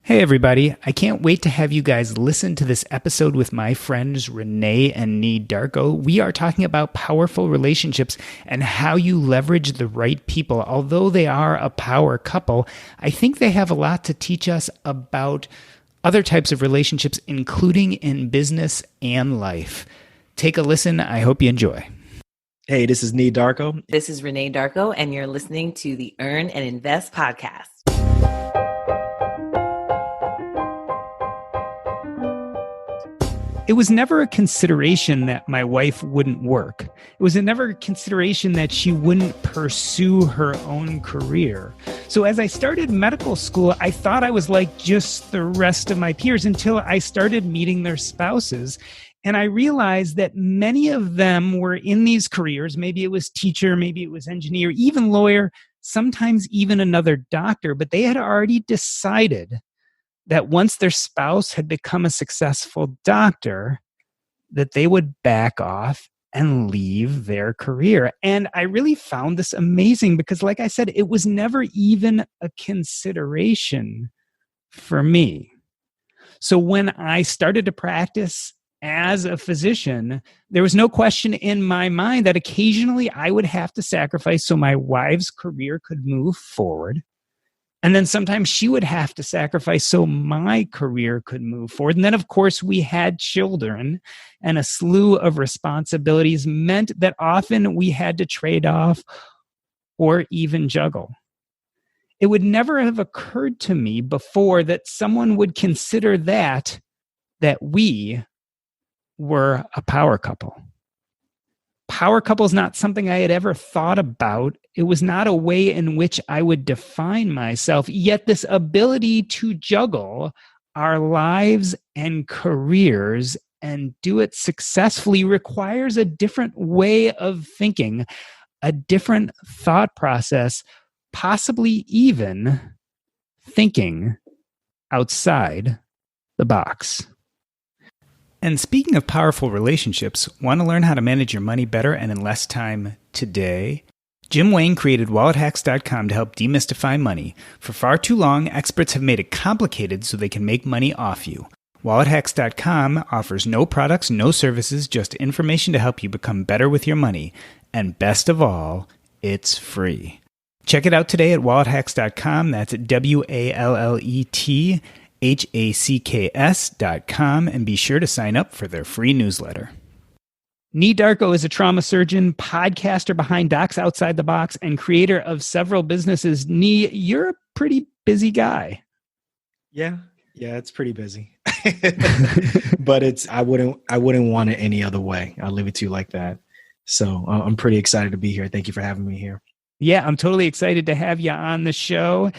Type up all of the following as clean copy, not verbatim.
Hey everybody, I can't wait to have you guys listen to this episode with my friends Renee and Nii Darko. We are talking about powerful relationships and how you leverage the right people. Although they are a power couple, I think they have a lot to teach us about other types of relationships, including in business and life. Take a listen. I hope you enjoy. Hey, this is Nii Darko. This is Renee Darko, and you're listening to the Earn and Invest podcast. It was never a consideration that my wife wouldn't work. It was never a consideration that she wouldn't pursue her own career. So as I started medical school, I thought I was like just the rest of my peers until I started meeting their spouses. And I realized that many of them were in these careers. Maybe it was teacher, maybe it was engineer, even lawyer, sometimes even another doctor, but they had already decided that once their spouse had become a successful doctor, that they would back off and leave their career. And I really found this amazing because, like I said, it was never even a consideration for me. So when I started to practice as a physician, there was no question in my mind that occasionally I would have to sacrifice so my wife's career could move forward. And then sometimes she would have to sacrifice so my career could move forward. And then, of course, we had children, and a slew of responsibilities meant that often we had to trade off or even juggle. It would never have occurred to me before that someone would consider that we were a power couple. Power couple is not something I had ever thought about. It was not a way in which I would define myself. Yet this ability to juggle our lives and careers and do it successfully requires a different way of thinking, a different thought process, possibly even thinking outside the box. And speaking of powerful relationships, want to learn how to manage your money better and in less time today? Jim Wayne created WalletHacks.com to help demystify money. For far too long, experts have made it complicated so they can make money off you. WalletHacks.com offers no products, no services, just information to help you become better with your money. And best of all, it's free. Check it out today at WalletHacks.com. That's WalletHacks.com, and be sure to sign up for their free newsletter. Nii Darko is a trauma surgeon, podcaster behind Docs Outside the Box, and creator of several businesses. Nii, you're a pretty busy guy. Yeah, it's pretty busy. But I wouldn't want it any other way. I'll leave it to you like that. So I'm pretty excited to be here. Thank you for having me here. Yeah, I'm totally excited to have you on the show.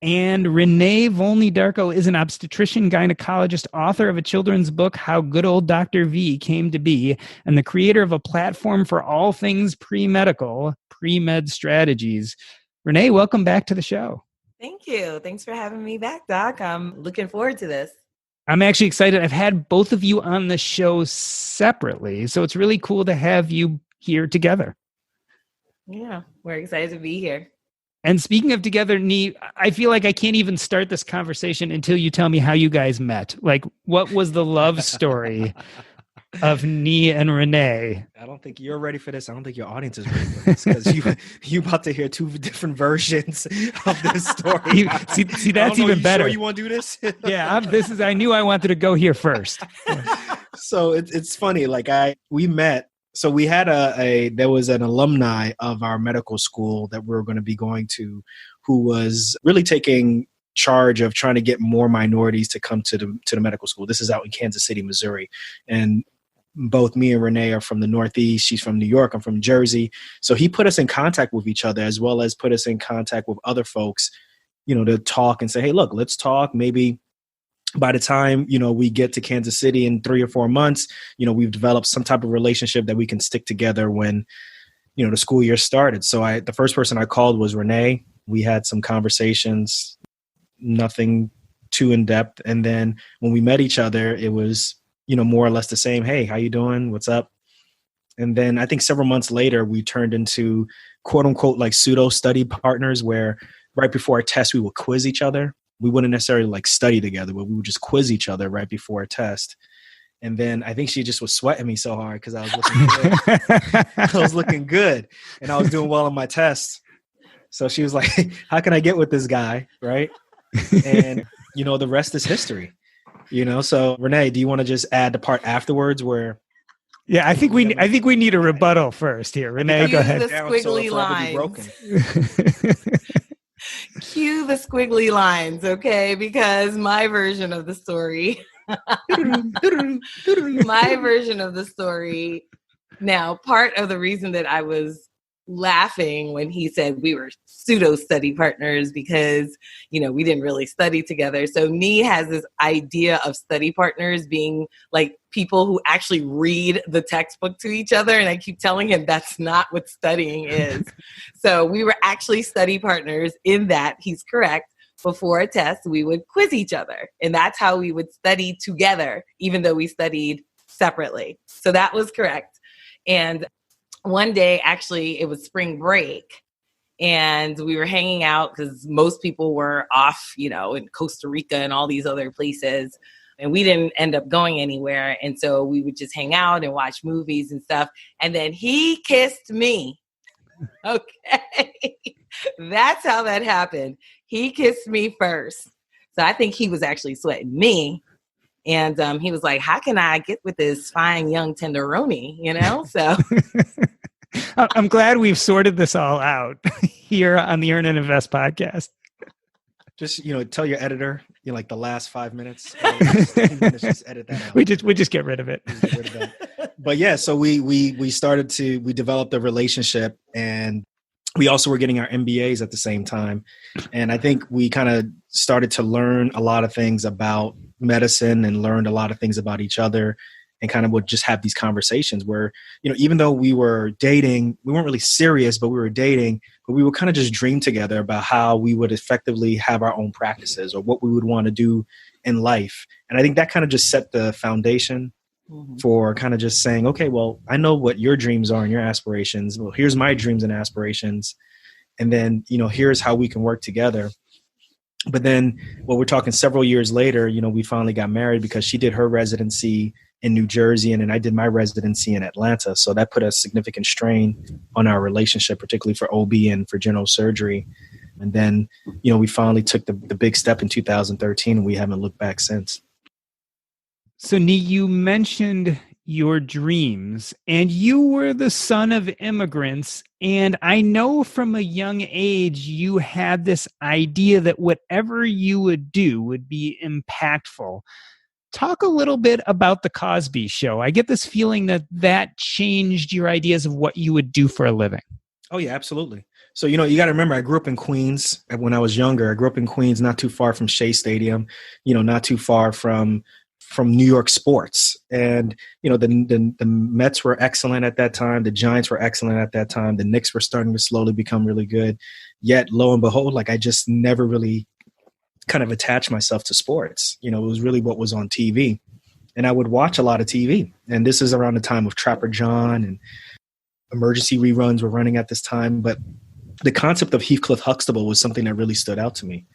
And Renee Darko is an obstetrician, gynecologist, author of a children's book, How Good Old Dr. V Came to Be, and the creator of a platform for all things pre-medical, pre-med strategies. Renee, welcome back to the show. Thank you. Thanks for having me back, Doc. I'm looking forward to this. I'm actually excited. I've had both of you on the show separately, so it's really cool to have you here together. Yeah, we're excited to be here. And speaking of together, Nii, I feel like I can't even start this conversation until you tell me how you guys met. Like, what was the love story of Nii and Renee? I don't think you're ready for this. I don't think your audience is ready for this because you about to hear two different versions of this story. see, that's even better. Sure you want to do this? Yeah, I knew I wanted to go here first. So it's funny. Like we met. So we had there was an alumni of our medical school that we were going to be going to, who was really taking charge of trying to get more minorities to come to the medical school. This is out in Kansas City, Missouri. And both me and Renee are from the Northeast. She's from New York. I'm from Jersey. So he put us in contact with each other, as well as put us in contact with other folks, to talk and say, hey, look, let's talk. Maybe by the time, we get to Kansas City in 3 or 4 months, we've developed some type of relationship that we can stick together when, the school year started. So the first person I called was Renee. We had some conversations, nothing too in depth. And then when we met each other, it was, more or less the same. Hey, how you doing? What's up? And then I think several months later, we turned into quote unquote like pseudo study partners where right before our test, we would quiz each other. we wouldn't necessarily like study together, but we would just quiz each other right before a test. And then I think she just was sweating me so hard because I was looking good. I was looking good and I was doing well on my tests. So she was like, how can I get with this guy? Right. And, the rest is history, So Renee, do you want to just add the part afterwards where? Yeah, I think we need a rebuttal first here. Renee, go ahead. The squiggly lines. Cue the squiggly lines, okay? Because my version of the story. Now, part of the reason that I was laughing when he said we were pseudo study partners because, we didn't really study together. So Nii has this idea of study partners being like people who actually read the textbook to each other. And I keep telling him that's not what studying is. So we were actually study partners in that he's correct. Before a test, we would quiz each other. And that's how we would study together, even though we studied separately. So that was correct. And one day, actually, it was spring break. And we were hanging out because most people were off, in Costa Rica and all these other places. And we didn't end up going anywhere. And so we would just hang out and watch movies and stuff. And then he kissed me. Okay. That's how that happened. He kissed me first. So I think he was actually sweating me. And he was like, how can I get with this fine young tenderoni, So I'm glad we've sorted this all out here on the Earn and Invest podcast. Just, tell your editor, like the last 5 minutes, 10 minutes, just edit that out. We just get rid of it. But yeah, so we developed a relationship, and we also were getting our MBAs at the same time. And I think we kind of started to learn a lot of things about medicine and learned a lot of things about each other, and kind of would just have these conversations where, even though we were dating, we weren't really serious, but we were dating, but we would kind of just dream together about how we would effectively have our own practices or what we would want to do in life. And I think that kind of just set the foundation for kind of just saying, okay, well, I know what your dreams are and your aspirations. Well, here's my dreams and aspirations. And then, here's how we can work together. But then, we're talking several years later, we finally got married because she did her residency in New Jersey and then I did my residency in Atlanta. So that put a significant strain on our relationship, particularly for OB and for general surgery. And then, we finally took the big step in 2013 and we haven't looked back since. So Nii, you mentioned your dreams and you were the son of immigrants. And I know from a young age, you had this idea that whatever you would do would be impactful. Talk a little bit about The Cosby Show. I get this feeling that changed your ideas of what you would do for a living. Oh, yeah, absolutely. So, you got to remember, I grew up in Queens when I was younger. I grew up in Queens, not too far from Shea Stadium, not too far from New York sports. And, the Mets were excellent at that time. The Giants were excellent at that time. The Knicks were starting to slowly become really good. Yet, lo and behold, I just never really kind of attach myself to sports. It was really what was on TV. And I would watch a lot of TV. And this is around the time of Trapper John and emergency reruns were running at this time. But the concept of Heathcliff Huxtable was something that really stood out to me.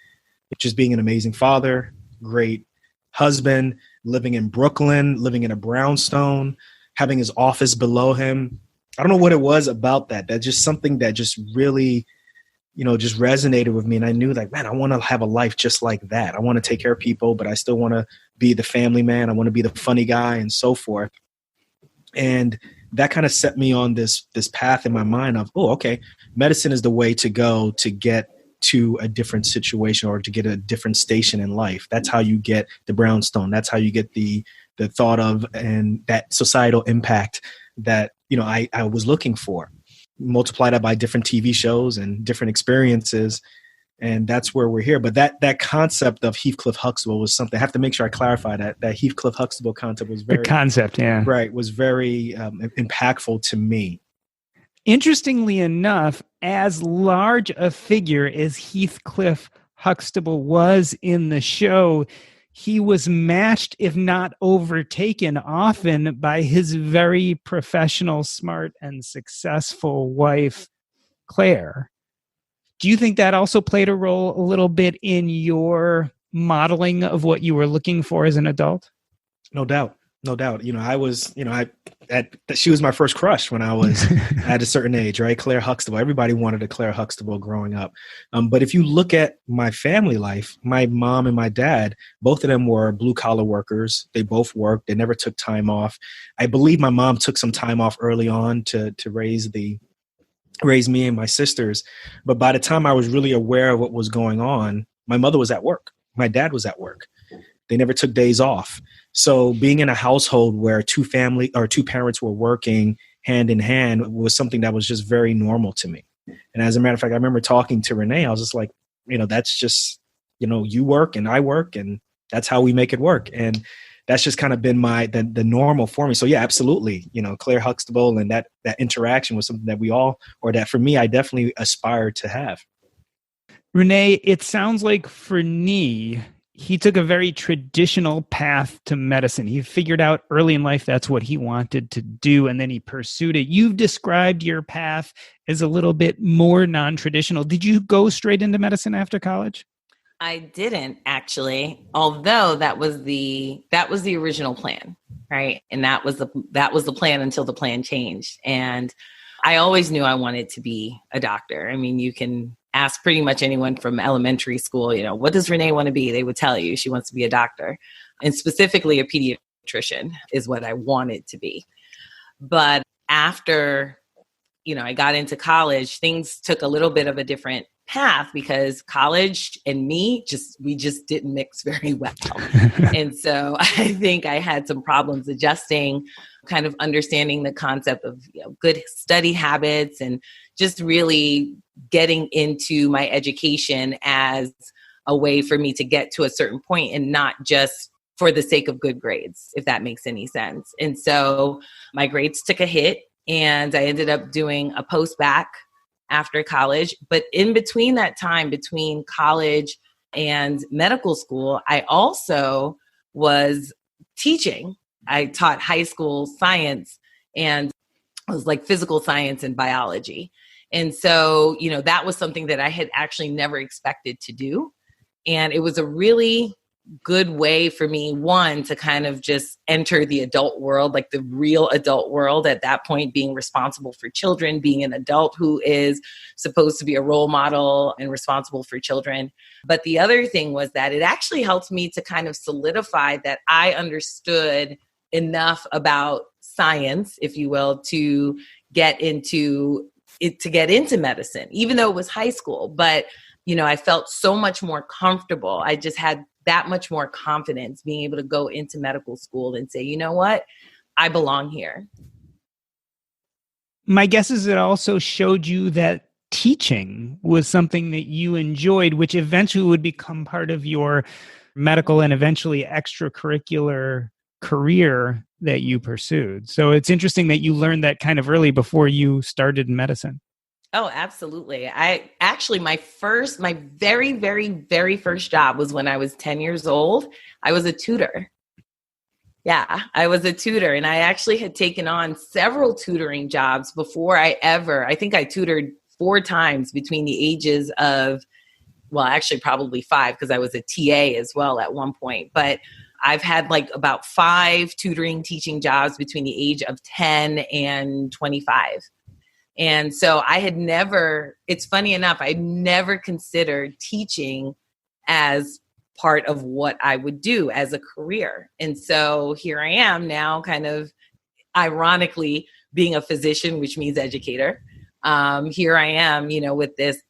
Just being an amazing father, great husband, living in Brooklyn, living in a brownstone, having his office below him. I don't know what it was about that. That's just something that just really just resonated with me. And I knew man, I want to have a life just like that. I want to take care of people, but I still want to be the family man. I want to be the funny guy and so forth. And that kind of set me on this path in my mind of, oh, okay, medicine is the way to go to get to a different situation or to get a different station in life. That's how you get the brownstone. That's how you get the thought of and that societal impact that, I was looking for. Multiply that by different TV shows and different experiences. And that's where we're here. But that concept of Heathcliff Huxtable was something I have to make sure I clarify that Heathcliff Huxtable concept was very, the concept, yeah. Right. Was very impactful to me. Interestingly enough, as large a figure as Heathcliff Huxtable was in the show, he was matched, if not overtaken, often by his very professional, smart, and successful wife, Claire. Do you think that also played a role a little bit in your modeling of what you were looking for as an adult? No doubt. No doubt. She was my first crush when I was at a certain age, right? Claire Huxtable. Everybody wanted a Claire Huxtable growing up. But if you look at my family life, my mom and my dad, both of them were blue collar workers. They both worked. They never took time off. I believe my mom took some time off early on to raise me and my sisters. But by the time I was really aware of what was going on, my mother was at work. My dad was at work. They never took days off. So being in a household where two parents were working hand in hand was something that was just very normal to me. And as a matter of fact, I remember talking to Renee. I was just like, that's just, you work and I work, and that's how we make it work. And that's just kind of been the normal for me. So yeah, absolutely. Claire Huxtable and that interaction was something that for me, I definitely aspired to have. Renee, it sounds like for Nii, he took a very traditional path to medicine. He figured out early in life that's what he wanted to do, and then he pursued it. You've described your path as a little bit more non-traditional. Did you go straight into medicine after college? I didn't actually, although that was the original plan, right? And that was the plan until the plan changed. And I always knew I wanted to be a doctor. I mean, you can ask pretty much anyone from elementary school, what does Renee want to be? They would tell you she wants to be a doctor, and specifically a pediatrician is what I wanted to be. But after, I got into college, things took a little bit of a different path because college and me, we just didn't mix very well. And so I think I had some problems adjusting, kind of understanding the concept of good study habits and just really getting into my education as a way for me to get to a certain point and not just for the sake of good grades, if that makes any sense. And so my grades took a hit and I ended up doing a post-bac after college. But in between that time, between college and medical school, I also was teaching. I taught high school science, and it was like physical science and biology. And so, that was something that I had actually never expected to do. And it was a really good way for me, one, to kind of just enter the adult world, like the real adult world at that point, being responsible for children, being an adult who is supposed to be a role model and responsible for children. But the other thing was that it actually helped me to kind of solidify that I understood enough about science, if you will, to get into medicine, even though it was high school. But, I felt so much more comfortable. I just had that much more confidence being able to go into medical school and say, you know what, I belong here. My guess is it also showed you that teaching was something that you enjoyed, which eventually would become part of your medical and eventually extracurricular career that you pursued. So it's interesting that you learned that kind of early before you started in medicine. Oh, absolutely. I actually, my very, very, very first job was when I was 10 years old. I was a tutor. Yeah, I was a tutor, and I actually had taken on several tutoring jobs before I think I tutored 4 times between the ages of, well, actually probably 5, because I was a TA as well at one point. But I've had like about 5 tutoring teaching jobs between the age of 10 and 25. And so it's funny enough, I never considered teaching as part of what I would do as a career. And so here I am now, kind of ironically being a physician, which means educator. Here I am, with this,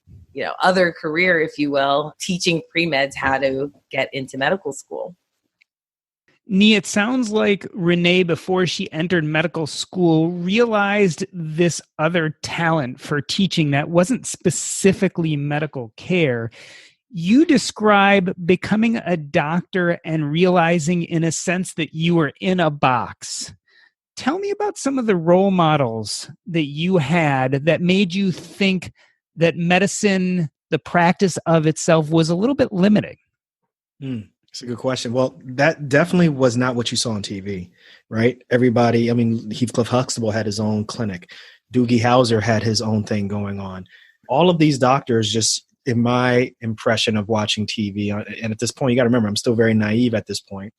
other career, if you will, teaching pre-meds how to get into medical school. Nii, it sounds like Renee, before she entered medical school, realized this other talent for teaching that wasn't specifically medical care. You describe becoming a doctor and realizing, in a sense, that you were in a box. Tell me about some of the role models that you had that made you think that medicine, the practice of itself, was a little bit limiting. That's a good question. Well, that definitely was not what you saw on TV, right? Everybody, Heathcliff Huxtable had his own clinic. Doogie Howser had his own thing going on. All of these doctors in my impression of watching TV, and at this point, you got to remember, I'm still very naive at this point.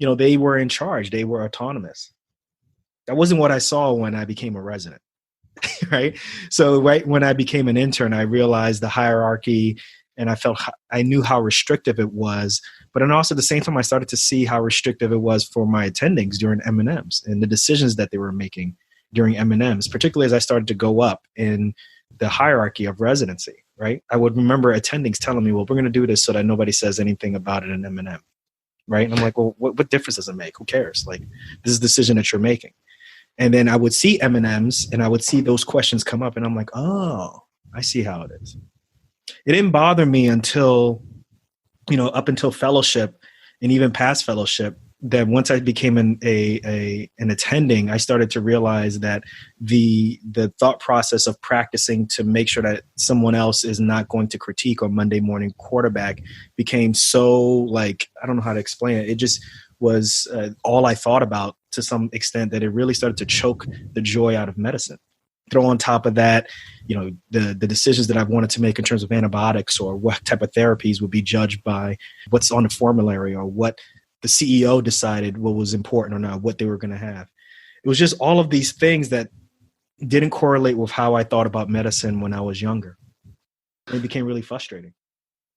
They were in charge. They were autonomous. That wasn't what I saw when I became a resident, right? So right when I became an intern, I realized the hierarchy, and I knew how restrictive it was. But then also at the same time, I started to see how restrictive it was for my attendings during M&Ms and the decisions that they were making during M&Ms, particularly as I started to go up in the hierarchy of residency, right? I would remember attendings telling me, well, we're going to do this so that nobody says anything about it in M&M, right? And I'm like, well, what difference does it make? Who cares? Like, this is a decision that you're making. And then I would see M&Ms and I would see those questions come up and I'm like, oh, I see how it is. It didn't bother me until, up until fellowship and even past fellowship, that once I became an attending, I started to realize that the thought process of practicing to make sure that someone else is not going to critique on Monday morning quarterback became so, like, I don't know how to explain it. It just was all I thought about to some extent, that it really started to choke the joy out of medicine. Throw on top of that, the decisions that I wanted to make in terms of antibiotics or what type of therapies would be judged by what's on the formulary or what the CEO decided what was important or not, what they were going to have. It was just all of these things that didn't correlate with how I thought about medicine when I was younger. It became really frustrating.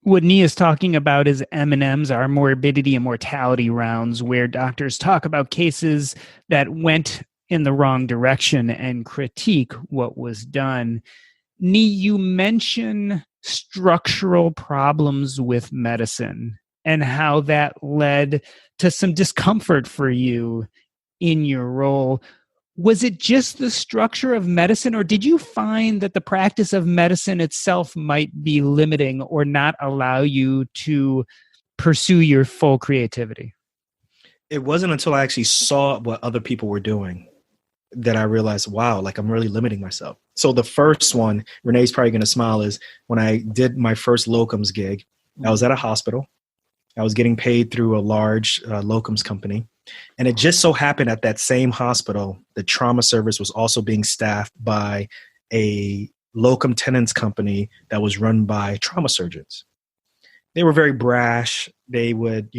What Nii is talking about is M&Ms, our morbidity and mortality rounds, where doctors talk about cases that went in the wrong direction and critique what was done. Nii, you mention structural problems with medicine and how that led to some discomfort for you in your role. Was it just the structure of medicine, or did you find that the practice of medicine itself might be limiting or not allow you to pursue your full creativity? It wasn't until I actually saw what other people were doing that I realized, wow, like I'm really limiting myself. So the first one, Renee's probably going to smile, is when I did my first locums gig. I was at a hospital. I was getting paid through a large locums company. And it just so happened at that same hospital, the trauma service was also being staffed by a locum tenens company that was run by trauma surgeons. They were very brash. They would,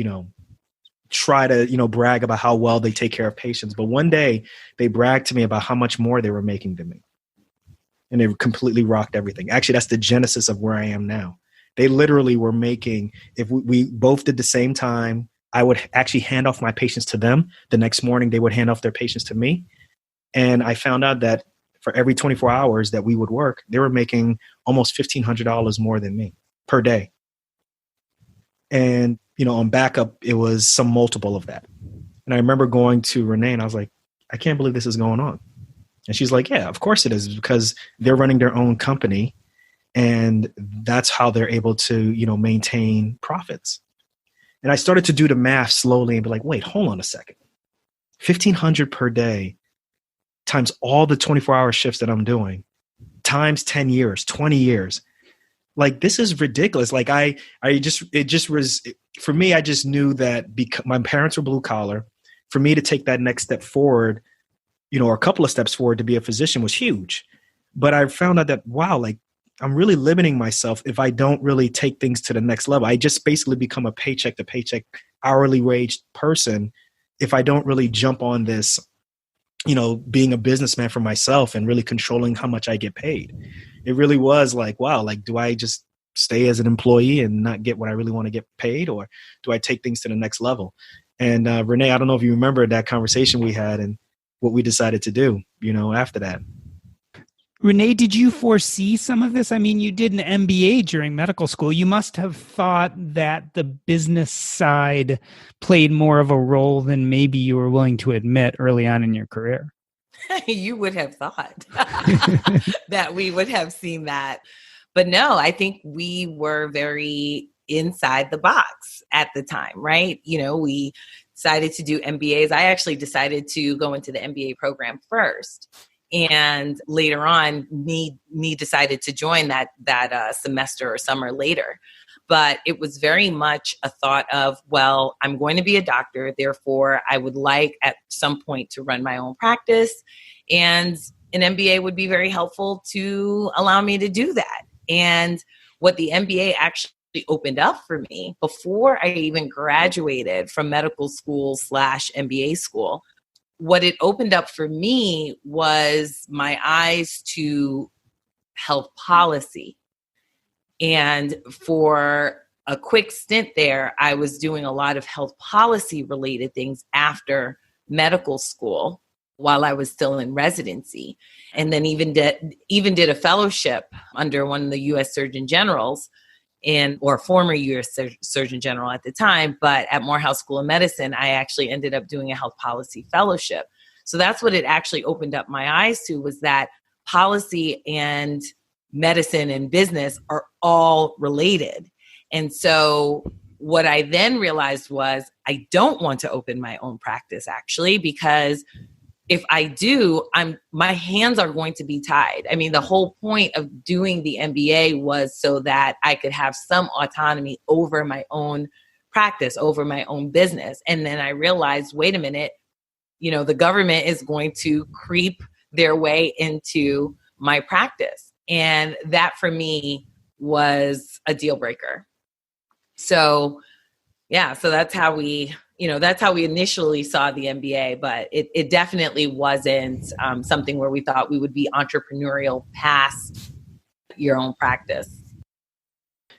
try to, brag about how well they take care of patients. But one day they bragged to me about how much more they were making than me. And they completely rocked everything. Actually, that's the genesis of where I am now. They literally were making, if we both did the same time, I would actually hand off my patients to them. The next morning, they would hand off their patients to me. And I found out that for every 24 hours that we would work, they were making almost $1,500 more than me per day. And, on backup, it was some multiple of that. And I remember going to Renee and I was like, I can't believe this is going on. And she's like, yeah, of course it is, because they're running their own company. And that's how they're able to, maintain profits. And I started to do the math slowly and be like, wait, hold on a second. $1,500 per day times all the 24-hour shifts that I'm doing times 10 years, 20 years. Like, this is ridiculous. Like for me, I just knew that because my parents were blue collar, for me to take that next step forward, or a couple of steps forward to be a physician was huge. But I found out that, wow, like, I'm really limiting myself if I don't really take things to the next level. I just basically become a paycheck to paycheck hourly wage person if I don't really jump on this, being a businessman for myself and really controlling how much I get paid. It really was like, wow, like, do I just stay as an employee and not get what I really want to get paid, or do I take things to the next level? And Renee, I don't know if you remember that conversation we had and what we decided to do, after that. Renee, did you foresee some of this? I mean, you did an MBA during medical school. You must have thought that the business side played more of a role than maybe you were willing to admit early on in your career. You would have thought that we would have seen that. But no, I think we were very inside the box at the time, right? We decided to do MBAs. I actually decided to go into the MBA program first. And later on, Nii decided to join that semester or summer later. But it was very much a thought of, well, I'm going to be a doctor. Therefore, I would like at some point to run my own practice. And an MBA would be very helpful to allow me to do that. And what the MBA actually opened up for me before I even graduated from medical school / MBA school, what it opened up for me was my eyes to health policy. And for a quick stint there, I was doing a lot of health policy related things after medical school while I was still in residency. And then even did a fellowship under one of the US Surgeon Generals or former U.S. Surgeon General at the time, but at Morehouse School of Medicine, I actually ended up doing a health policy fellowship. So that's what it actually opened up my eyes to, was that policy and medicine and business are all related. And so what I then realized was I don't want to open my own practice, actually, because if I do, my hands are going to be tied. I mean, the whole point of doing the MBA was so that I could have some autonomy over my own practice, over my own business. And then I realized, wait a minute, the government is going to creep their way into my practice. And that for me was a deal breaker. So yeah, so that's how we initially saw the MBA, but it definitely wasn't something where we thought we would be entrepreneurial past your own practice.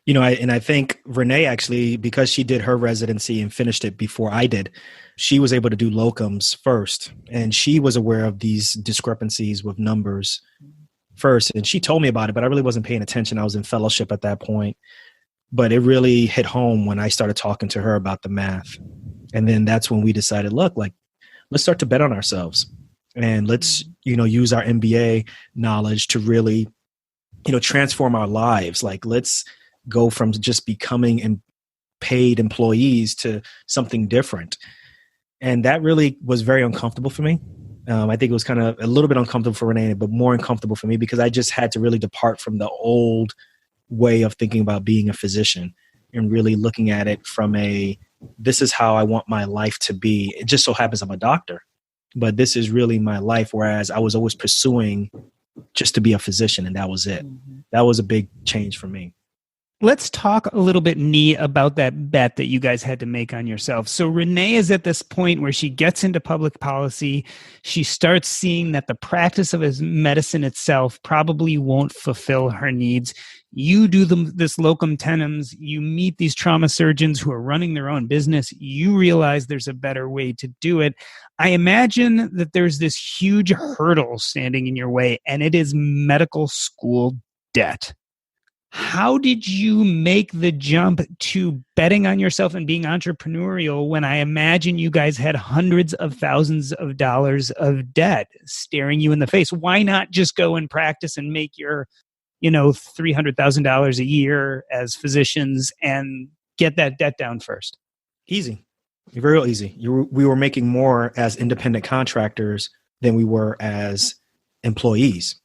I think Renee actually, because she did her residency and finished it before I did, she was able to do locums first. And she was aware of these discrepancies with numbers first. And she told me about it, but I really wasn't paying attention. I was in fellowship at that point. But it really hit home when I started talking to her about the math. And then that's when we decided, look, let's start to bet on ourselves, and let's, use our MBA knowledge to really, transform our lives. Let's go from just becoming paid employees to something different. And that really was very uncomfortable for me. I think it was kind of a little bit uncomfortable for Renee, but more uncomfortable for me because I just had to really depart from the old way of thinking about being a physician and really looking at it from this is how I want my life to be. It just so happens I'm a doctor, but this is really my life. Whereas I was always pursuing just to be a physician, and that was it. Mm-hmm. That was a big change for me. Let's talk a little bit, Nii, about that bet that you guys had to make on yourself. So Renee is at this point where she gets into public policy. She starts seeing that the practice of his medicine itself probably won't fulfill her needs. You do this locum tenens. You meet these trauma surgeons who are running their own business. You realize there's a better way to do it. I imagine that there's this huge hurdle standing in your way, and it is medical school debt. How did you make the jump to betting on yourself and being entrepreneurial when I imagine you guys had hundreds of thousands of dollars of debt staring you in the face? Why not just go and practice and make your, $300,000 a year as physicians and get that debt down first? Easy. Very easy. We were making more as independent contractors than we were as employees.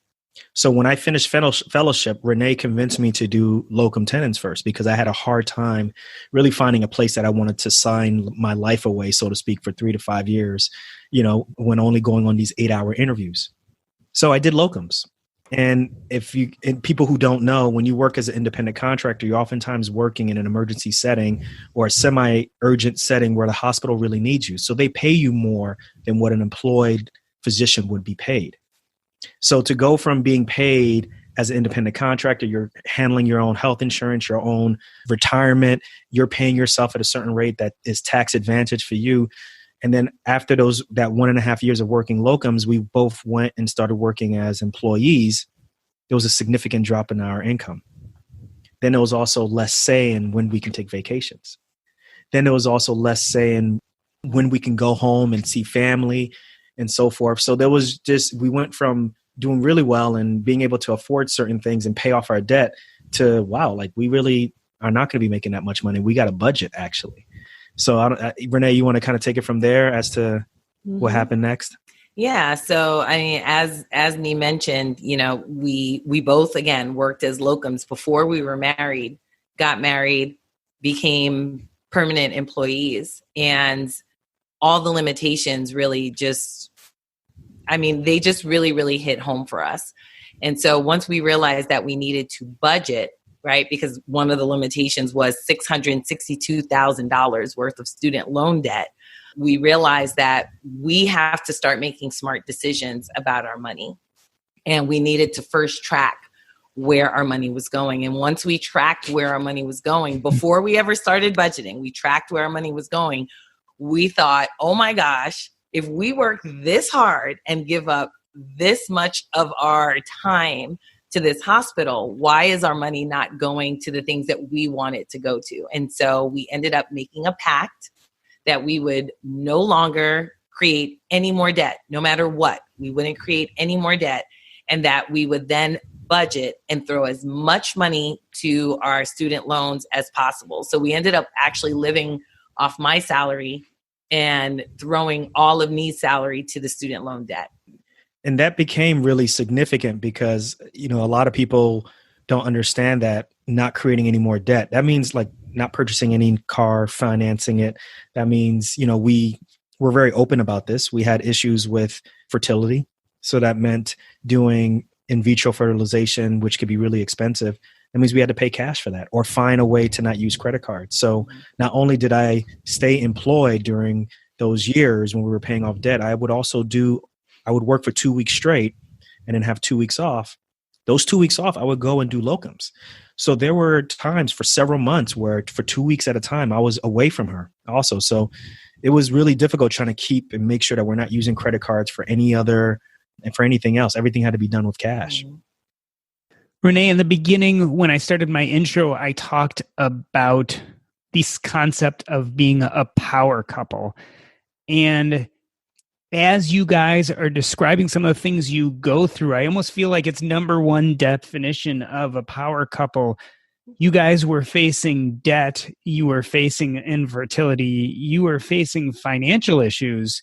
So when I finished fellowship, Renee convinced me to do locum tenens first because I had a hard time really finding a place that I wanted to sign my life away, so to speak, for 3 to 5 years, when only going on these 8-hour interviews. So I did locums. And people who don't know, when you work as an independent contractor, you're oftentimes working in an emergency setting or a semi-urgent setting where the hospital really needs you. So they pay you more than what an employed physician would be paid. So to go from being paid as an independent contractor, you're handling your own health insurance, your own retirement, you're paying yourself at a certain rate that is tax advantage for you. And then after that 1.5 years of working locums, we both went and started working as employees. There was a significant drop in our income. Then there was also less say in when we can take vacations. Then there was also less say in when we can go home and see family and so forth. So we went from doing really well and being able to afford certain things and pay off our debt to, wow, we really are not going to be making that much money. We got a budget, actually. So Renee, you want to kind of take it from there as to what happened next? Yeah. So, I mean, as Nii mentioned, we both, again, worked as locums before we were married, got married, became permanent employees, and all the limitations really they just really, really hit home for us. And so once we realized that we needed to budget right? Because one of the limitations was $662,000 worth of student loan debt. We realized that we have to start making smart decisions about our money. And we needed to first track where our money was going. And once we tracked where our money was going, before we ever started budgeting, we tracked where our money was going. We thought, oh my gosh, if we work this hard and give up this much of our time to this hospital, why is our money not going to the things that we want it to go to? And so we ended up making a pact that we would no longer create any more debt, no matter what. We wouldn't create any more debt, and that we would then budget and throw as much money to our student loans as possible. So we ended up actually living off my salary and throwing all of Nee's salary to the student loan debt. And that became really significant because, a lot of people don't understand that not creating any more debt. That means like not purchasing any car, financing it. That means, we were very open about this. We had issues with fertility. So that meant doing in vitro fertilization, which could be really expensive. That means we had to pay cash for that or find a way to not use credit cards. So not only did I stay employed during those years when we were paying off debt, I would work for 2 weeks straight and then have 2 weeks off. Those 2 weeks off, I would go and do locums. So there were times for several months where for 2 weeks at a time, I was away from her also. So it was really difficult trying to keep and make sure that we're not using credit cards for anything else. Everything had to be done with cash. Renee, in the beginning, when I started my intro, I talked about this concept of being a power couple. And as you guys are describing some of the things you go through, I almost feel like it's number one definition of a power couple. You guys were facing debt. You were facing infertility. You were facing financial issues.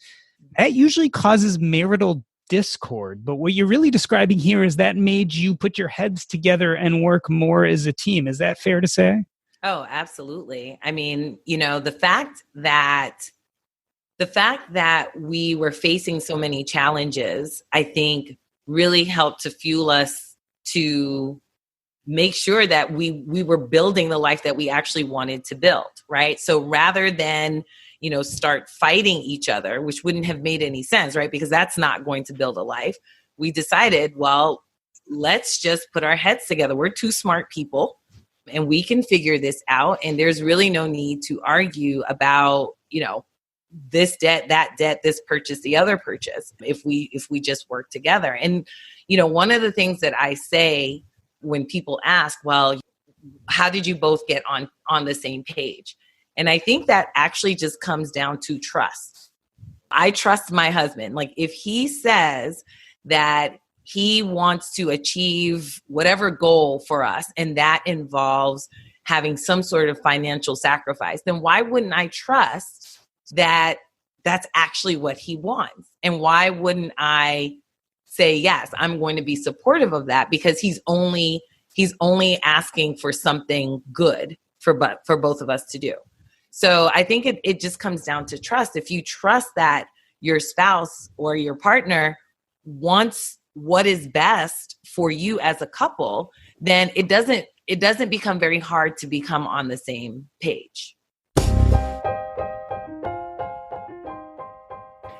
That usually causes marital discord. But what you're really describing here is that made you put your heads together and work more as a team. Is that fair to say? Oh, absolutely. I mean, the fact that we were facing so many challenges, I think really helped to fuel us to make sure that we were building the life that we actually wanted to build, right? So rather than, start fighting each other, which wouldn't have made any sense, right? Because that's not going to build a life. We decided, well, let's just put our heads together. We're two smart people and we can figure this out. And there's really no need to argue about, this debt, that debt, this purchase, the other purchase, if we just work together. And, one of the things that I say when people ask, well, how did you both get on the same page? And I think that actually just comes down to trust. I trust my husband. Like if he says that he wants to achieve whatever goal for us, and that involves having some sort of financial sacrifice, then why wouldn't I trust that that's actually what he wants? And why wouldn't I say, yes, I'm going to be supportive of that, because he's only asking for something good for both of us to do. So I think it just comes down to trust. If you trust that your spouse or your partner wants what is best for you as a couple, then it doesn't become very hard to become on the same page.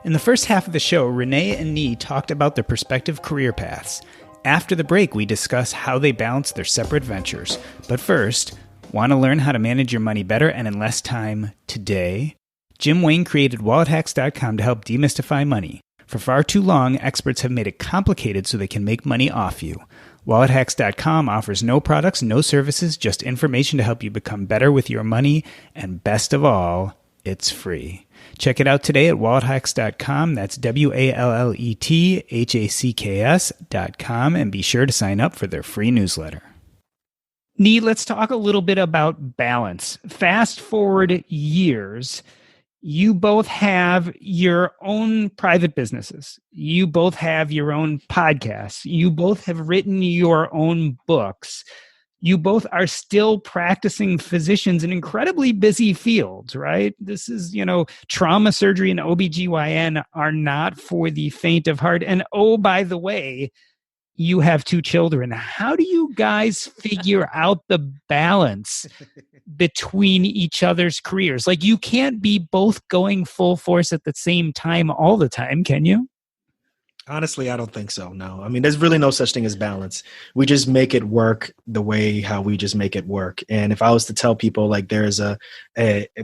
In the first half of the show, Renee and Nii talked about their prospective career paths. After the break, we discuss how they balance their separate ventures. But first, want to learn how to manage your money better and in less time today? Jim Wayne created WalletHacks.com to help demystify money. For far too long, experts have made it complicated so they can make money off you. WalletHacks.com offers no products, no services, just information to help you become better with your money. And best of all, it's free. Check it out today at WalletHacks.com. That's WalletHacks.com. And be sure to sign up for their free newsletter. Nii, let's talk a little bit about balance. Fast forward years, you both have your own private businesses. You both have your own podcasts. You both have written your own books. You both are still practicing physicians in incredibly busy fields, right? This is, trauma surgery and OBGYN are not for the faint of heart. And oh, by the way, you have two children. How do you guys figure out the balance between each other's careers? Like, you can't be both going full force at the same time all the time, can you? Honestly, I don't think so. No. I mean, there's really no such thing as balance. We just make it work the way how we just make it work. And if I was to tell people, like, there's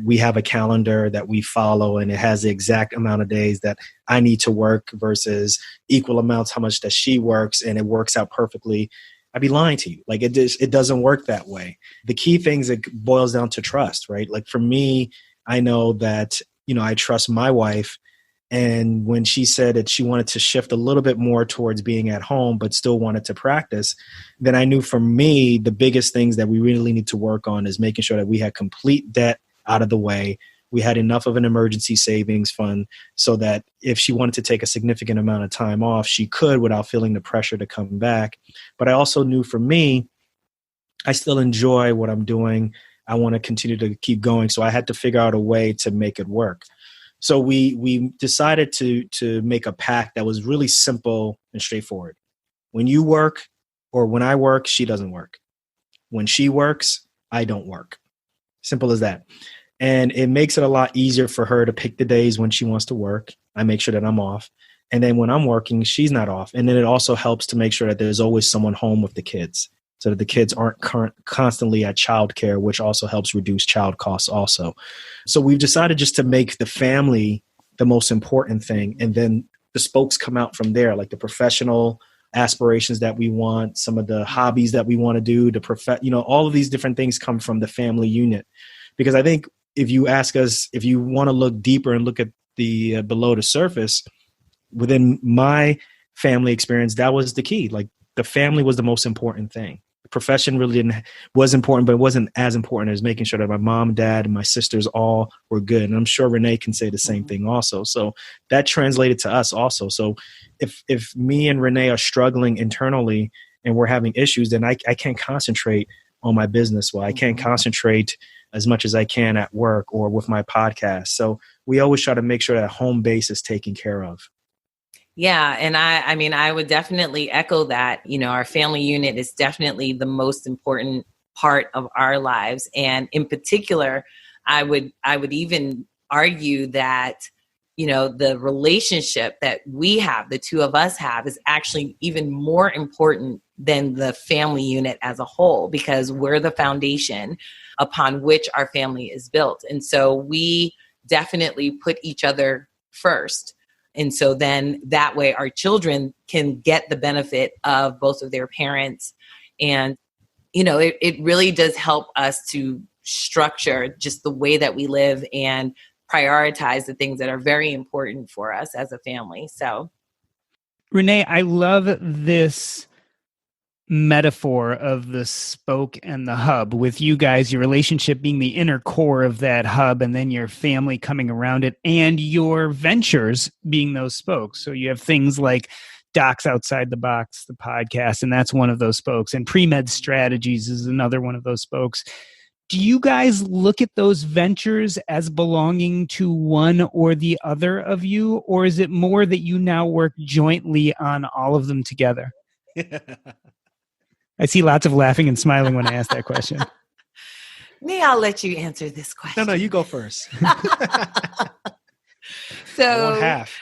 we have a calendar that we follow and it has the exact amount of days that I need to work versus equal amounts how much that she works, and it works out perfectly, I'd be lying to you. Like, it doesn't work that way. The key things, it boils down to trust, right? Like, for me, I know that, I trust my wife. And when she said that she wanted to shift a little bit more towards being at home, but still wanted to practice, then I knew for me, the biggest things that we really need to work on is making sure that we had complete debt out of the way. We had enough of an emergency savings fund so that if she wanted to take a significant amount of time off, she could without feeling the pressure to come back. But I also knew for me, I still enjoy what I'm doing. I want to continue to keep going. So I had to figure out a way to make it work. So we decided to make a pact that was really simple and straightforward. When you work, or when I work, she doesn't work. When she works, I don't work. Simple as that. And it makes it a lot easier for her to pick the days when she wants to work. I make sure that I'm off. And then when I'm working, she's not off. And then it also helps to make sure that there's always someone home with the kids, so that the kids aren't constantly at childcare, which also helps reduce child costs also. So we've decided just to make the family the most important thing. And then the spokes come out from there, like the professional aspirations that we want, some of the hobbies that we want to do, all of these different things come from the family unit. Because I think if you ask us, if you want to look deeper and look at the below the surface, within my family experience, that was the key. Like, the family was the most important thing. The profession really was important, but it wasn't as important as making sure that my mom, dad, and my sisters all were good. And I'm sure Renee can say the same thing also. So that translated to us also. So if me and Renee are struggling internally and we're having issues, then I can't concentrate on my business well. I can't concentrate as much as I can at work or with my podcast. So we always try to make sure that home base is taken care of. Yeah. And I mean, I would definitely echo that. Our family unit is definitely the most important part of our lives. And in particular, I would even argue that, the relationship that we have, the two of us have, is actually even more important than the family unit as a whole, because we're the foundation upon which our family is built. And so we definitely put each other first. And so then that way our children can get the benefit of both of their parents. And, it really does help us to structure just the way that we live and prioritize the things that are very important for us as a family. So, Renee, I love this metaphor of the spoke and the hub, with you guys, your relationship being the inner core of that hub, and then your family coming around it, and your ventures being those spokes. So you have things like Docs Outside the Box, the podcast, and that's one of those spokes. And Pre-Med Strategies is another one of those spokes. Do you guys look at those ventures as belonging to one or the other of you, or is it more that you now work jointly on all of them together? I see lots of laughing and smiling when I ask that question. Nii, I'll let you answer this question. No, you go first. So I want half.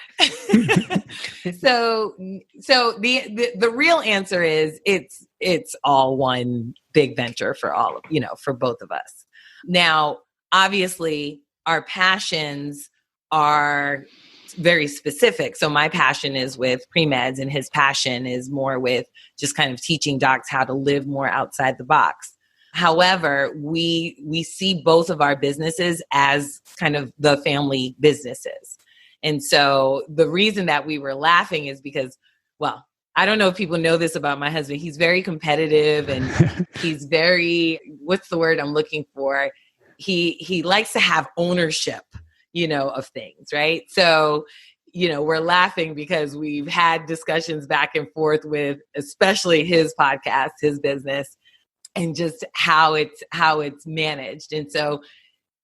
So the real answer is it's all one big venture for all of, for both of us. Now, obviously, our passions are very specific. So my passion is with pre-meds, and his passion is more with just kind of teaching docs how to live more outside the box. However, we see both of our businesses as kind of the family businesses. And so the reason that we were laughing is because, well, I don't know if people know this about my husband. He's very competitive, and he's very, what's the word I'm looking for? He likes to have ownership, of things, right? So, we're laughing because we've had discussions back and forth with, especially his podcast, his business, and just how it's managed. And so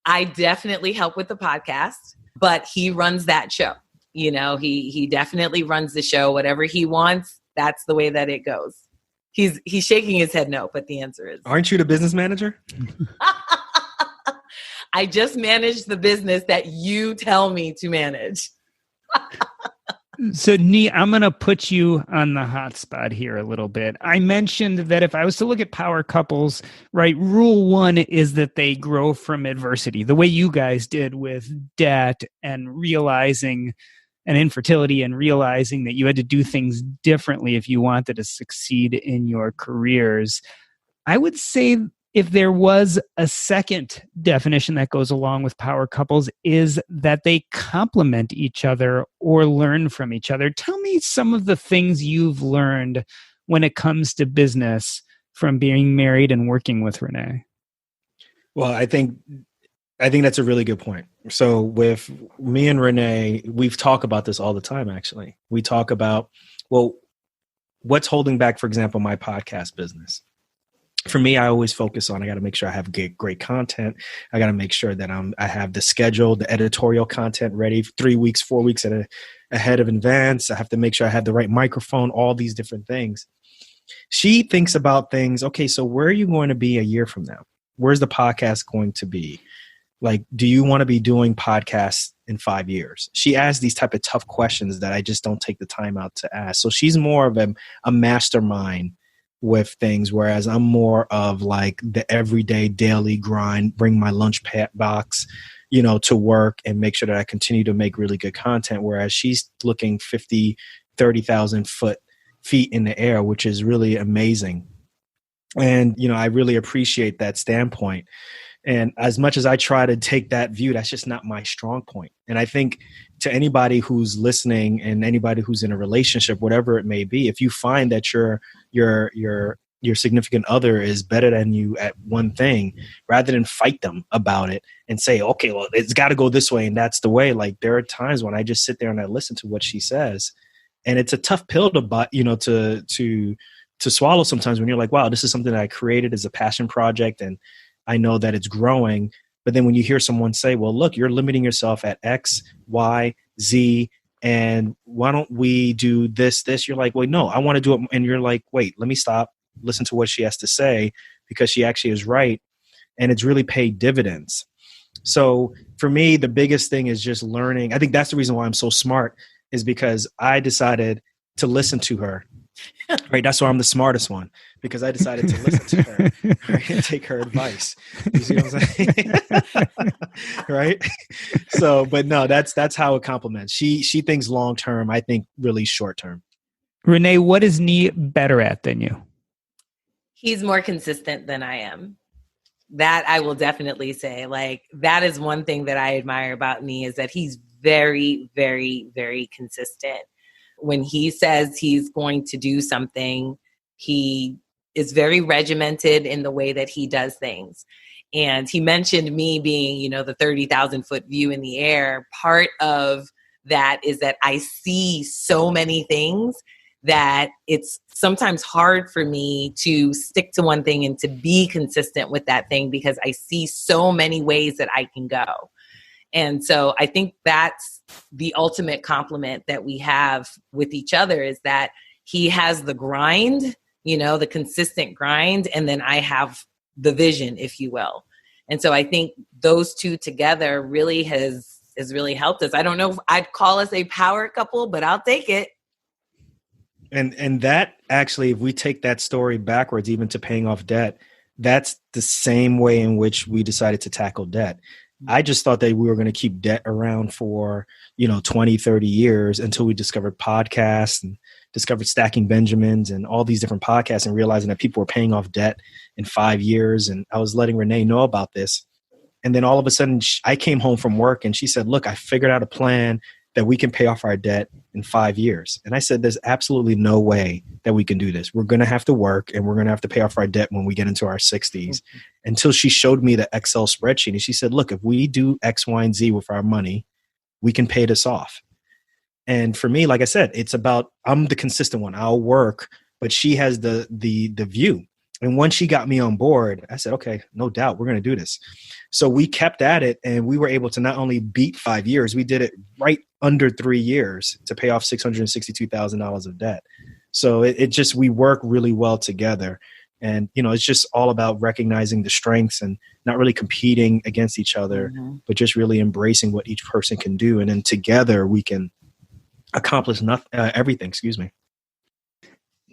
I definitely help with the podcast, but he runs that show. He definitely runs the show. Whatever he wants, that's the way that it goes. He's shaking his head no, but the answer is. Aren't you the business manager? I just manage the business that you tell me to manage. So, Nii, I'm going to put you on the hot spot here a little bit. I mentioned that if I was to look at power couples, right, rule one is that they grow from adversity, the way you guys did with debt and realizing and infertility and realizing that you had to do things differently if you wanted to succeed in your careers. I would say if there was a second definition that goes along with power couples is that they complement each other or learn from each other. Tell me some of the things you've learned when it comes to business from being married and working with Renee. Well, I think that's a really good point. So with me and Renee, we've talked about this all the time, actually. We talk about, well, what's holding back, for example, my podcast business? For me, I always focus on, I got to make sure I have great content. I got to make sure that I have the schedule, the editorial content ready 3 weeks, 4 weeks ahead of advance. I have to make sure I have the right microphone, all these different things. She thinks about things. Okay, so where are you going to be a year from now? Where's the podcast going to be? Like, do you want to be doing podcasts in 5 years? She asks these type of tough questions that I just don't take the time out to ask. So she's more of a mastermind with things, whereas I'm more of like the everyday daily grind, bring my lunch box, to work and make sure that I continue to make really good content. Whereas she's looking 50, 30,000 feet in the air, which is really amazing. And, I really appreciate that standpoint. And as much as I try to take that view, that's just not my strong point. And I think to anybody who's listening and anybody who's in a relationship, whatever it may be, if you find that your significant other is better than you at one thing, rather than fight them about it and say, okay, well, it's got to go this way and that's the way. Like, there are times when I just sit there and I listen to what she says, and it's a tough pill to swallow sometimes when you're like, wow, this is something that I created as a passion project and I know that it's growing. But then when you hear someone say, well, look, you're limiting yourself at X, Y, Z, and why don't we do this? You're like, well, no, I want to do it. And you're like, wait, let me stop, listen to what she has to say, because she actually is right. And it's really paid dividends. So for me, the biggest thing is just learning. I think that's the reason why I'm so smart, is because I decided to listen to her. Right. That's why I'm the smartest one, because I decided to listen to her, right, and take her advice. You see what I'm saying? Right. So, but no, that's how it complements. She thinks long term. I think really short term. Renee, what is Nii better at than you? He's more consistent than I am. That I will definitely say. Like, that is one thing that I admire about Nii, is that he's very, very, very consistent. When he says he's going to do something, he is very regimented in the way that he does things. And he mentioned me being, the 30,000 foot view in the air. Part of that is that I see so many things that it's sometimes hard for me to stick to one thing and to be consistent with that thing, because I see so many ways that I can go. And so I think that's the ultimate compliment that we have with each other, is that he has the grind, the consistent grind, and then I have the vision, if you will. And so I think those two together really has really helped us. I don't know if I'd call us a power couple, but I'll take it. And that actually, if we take that story backwards, even to paying off debt, that's the same way in which we decided to tackle debt. I just thought that we were going to keep debt around for, 20, 30 years until we discovered podcasts and discovered Stacking Benjamins and all these different podcasts, and realizing that people were paying off debt in 5 years. And I was letting Renee know about this. And then all of a sudden I came home from work and she said, look, I figured out a plan that we can pay off our debt in 5 years. And I said, there's absolutely no way that we can do this. We're going to have to work and we're going to have to pay off our debt when we get into our 60s. Until she showed me the Excel spreadsheet and she said, look, if we do X, Y, and Z with our money, we can pay this off. And for me, like I said, it's about, I'm the consistent one. I'll work, but she has the view. And once she got me on board, I said, okay, no doubt, we're going to do this. So we kept at it, and we were able to not only beat 5 years, we did it right under 3 years to pay off $662,000 of debt. So it just, we work really well together. And, it's just all about recognizing the strengths and not really competing against each other, but just really embracing what each person can do. And then together we can accomplish everything, excuse me.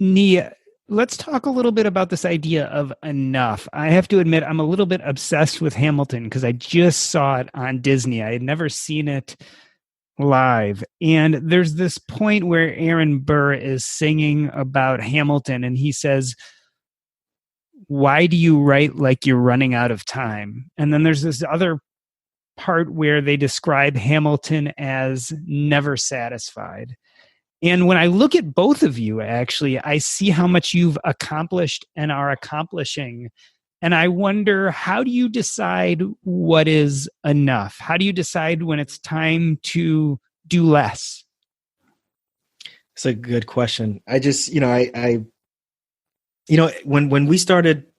Nii, let's talk a little bit about this idea of enough. I have to admit, I'm a little bit obsessed with Hamilton because I just saw it on Disney. I had never seen it live. And there's this point where Aaron Burr is singing about Hamilton, and he says, "Why do you write like you're running out of time?" And then there's this other part where they describe Hamilton as never satisfied. And when I look at both of you, actually, I see how much you've accomplished and are accomplishing. And I wonder, how do you decide what is enough? How do you decide when it's time to do less? It's a good question. I just, when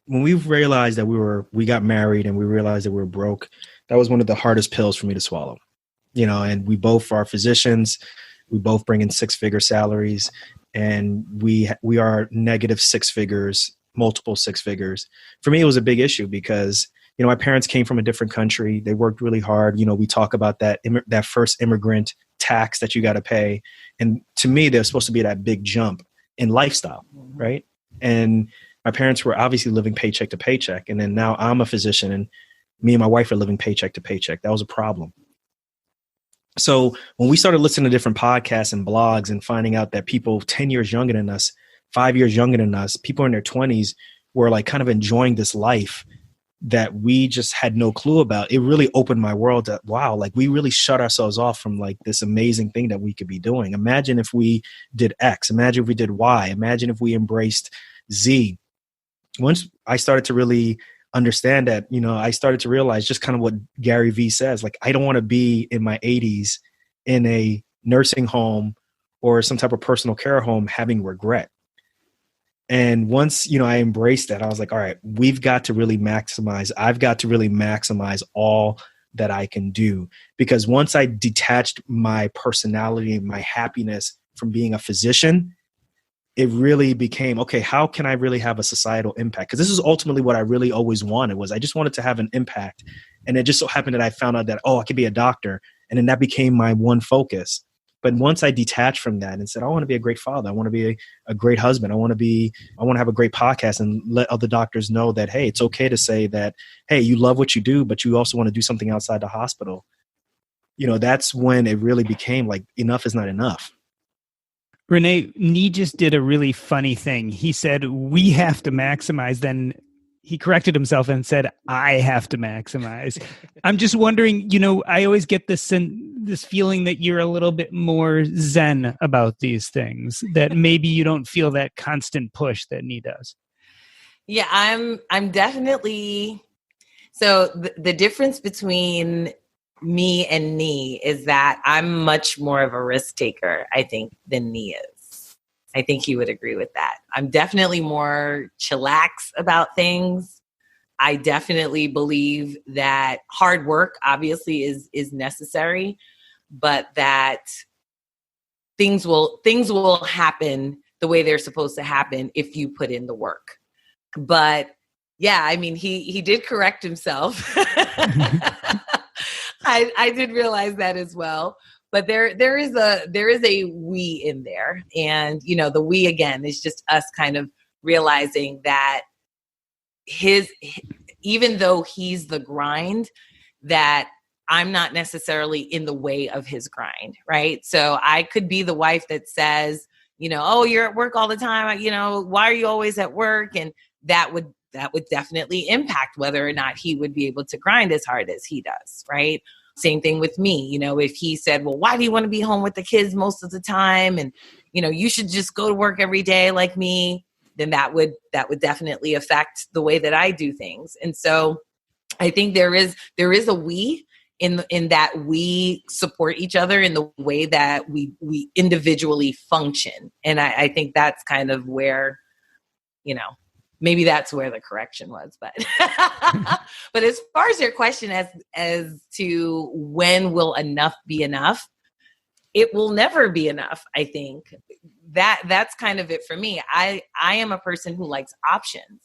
we realized that we got married and we realized that we were broke, that was one of the hardest pills for me to swallow. And we both are physicians. We both bring in 6-figure salaries, and we are negative 6 figures, multiple 6 figures. For me, it was a big issue because, my parents came from a different country. They worked really hard. We talk about that first immigrant tax that you got to pay. And to me, there's supposed to be that big jump in lifestyle, right? And my parents were obviously living paycheck to paycheck. And then now I'm a physician and me and my wife are living paycheck to paycheck. That was a problem. So when we started listening to different podcasts and blogs and finding out that people 10 years younger than us, 5 years younger than us, people in their 20s were like kind of enjoying this life that we just had no clue about, it really opened my world to, wow, like we really shut ourselves off from like this amazing thing that we could be doing. Imagine if we did X, imagine if we did Y, imagine if we embraced Z. Once I started to really understand that, I started to realize just kind of what Gary Vee says, like, I don't want to be in my 80s in a nursing home or some type of personal care home having regret. And once, I embraced that, I was like, all right, I've got to really maximize all that I can do. Because once I detached my personality, my happiness from being a physician, it really became, okay, how can I really have a societal impact? Because this is ultimately what I really always wanted, was I just wanted to have an impact. And it just so happened that I found out that, I could be a doctor. And then that became my one focus. But once I detached from that and said, I want to be a great father, I want to be a great husband, I want to have a great podcast and let other doctors know that, hey, it's okay to say that, hey, you love what you do, but you also want to do something outside the hospital. That's when it really became like, enough is not enough. Renee, Nii just did a really funny thing. He said, we have to maximize. Then he corrected himself and said, I have to maximize. I'm just wondering, I always get this feeling that you're a little bit more zen about these things, that maybe you don't feel that constant push that Nii does. Yeah, I'm definitely. So the difference between me and Nii is that I'm much more of a risk taker, I think, than Nii is. I think he would agree with that. I'm definitely more chillax about things. I definitely believe that hard work obviously is necessary, but that things will happen the way they're supposed to happen if you put in the work. But yeah, I mean, he did correct himself. I did realize that as well. But there is a we in there. And, the we, again, is just us kind of realizing that even though he's the grind, that I'm not necessarily in the way of his grind, right? So I could be the wife that says, oh, you're at work all the time. Why are you always at work? And that would definitely impact whether or not he would be able to grind as hard as he does, right? Same thing with me. If he said, well, why do you want to be home with the kids most of the time? And, you should just go to work every day like me, then that would definitely affect the way that I do things. And so I think there is a we in that we support each other in the way that we individually function. And I think that's kind of where, maybe that's where the correction was, but but as far as your question as to when will enough be enough, it will never be enough. I think that's kind of it for me. I am a person who likes options.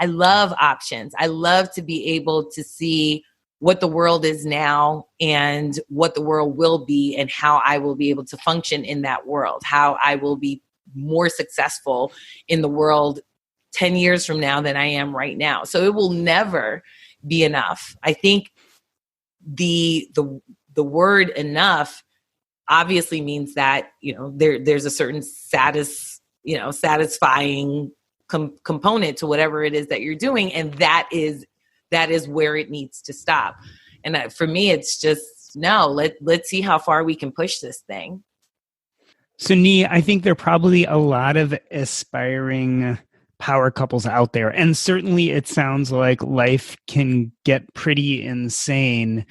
I love options. I love to be able to see what the world is now and what the world will be and how I will be able to function in that world, how I will be more successful in the world 10 years from now than I am right now. So it will never be enough. I think the word enough obviously means that, there's a certain satisfying component to whatever it is that you're doing. And that is where it needs to stop. And for me, it's just, no, let's see how far we can push this thing. So Nii, I think there are probably a lot of aspiring power couples out there. And certainly it sounds like life can get pretty insane.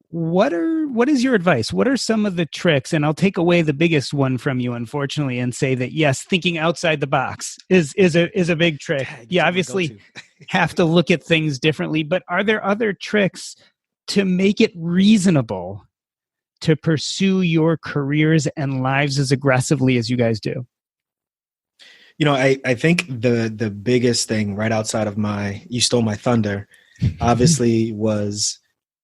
What is your advice? What are some of the tricks? And I'll take away the biggest one from you, unfortunately, and say that yes, thinking outside the box is a big trick. You obviously have to look at things differently, but are there other tricks to make it reasonable to pursue your careers and lives as aggressively as you guys do? I think the biggest thing right outside of you stole my thunder, obviously was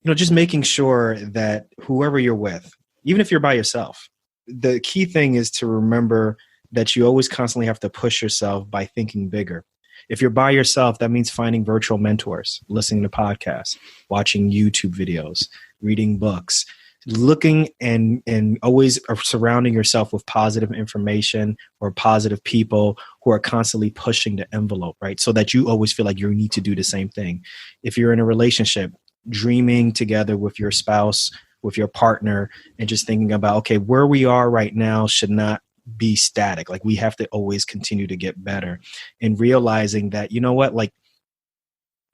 just making sure that whoever you're with, even if you're by yourself, the key thing is to remember that you always constantly have to push yourself by thinking bigger. If you're by yourself, that means finding virtual mentors, listening to podcasts, watching YouTube videos, reading books, looking and always surrounding yourself with positive information or positive people who are constantly pushing the envelope, right? So that you always feel like you need to do the same thing. If you're in a relationship, dreaming together with your spouse, with your partner, and just thinking about, okay, where we are right now should not be static. Like, we have to always continue to get better, and realizing that, like,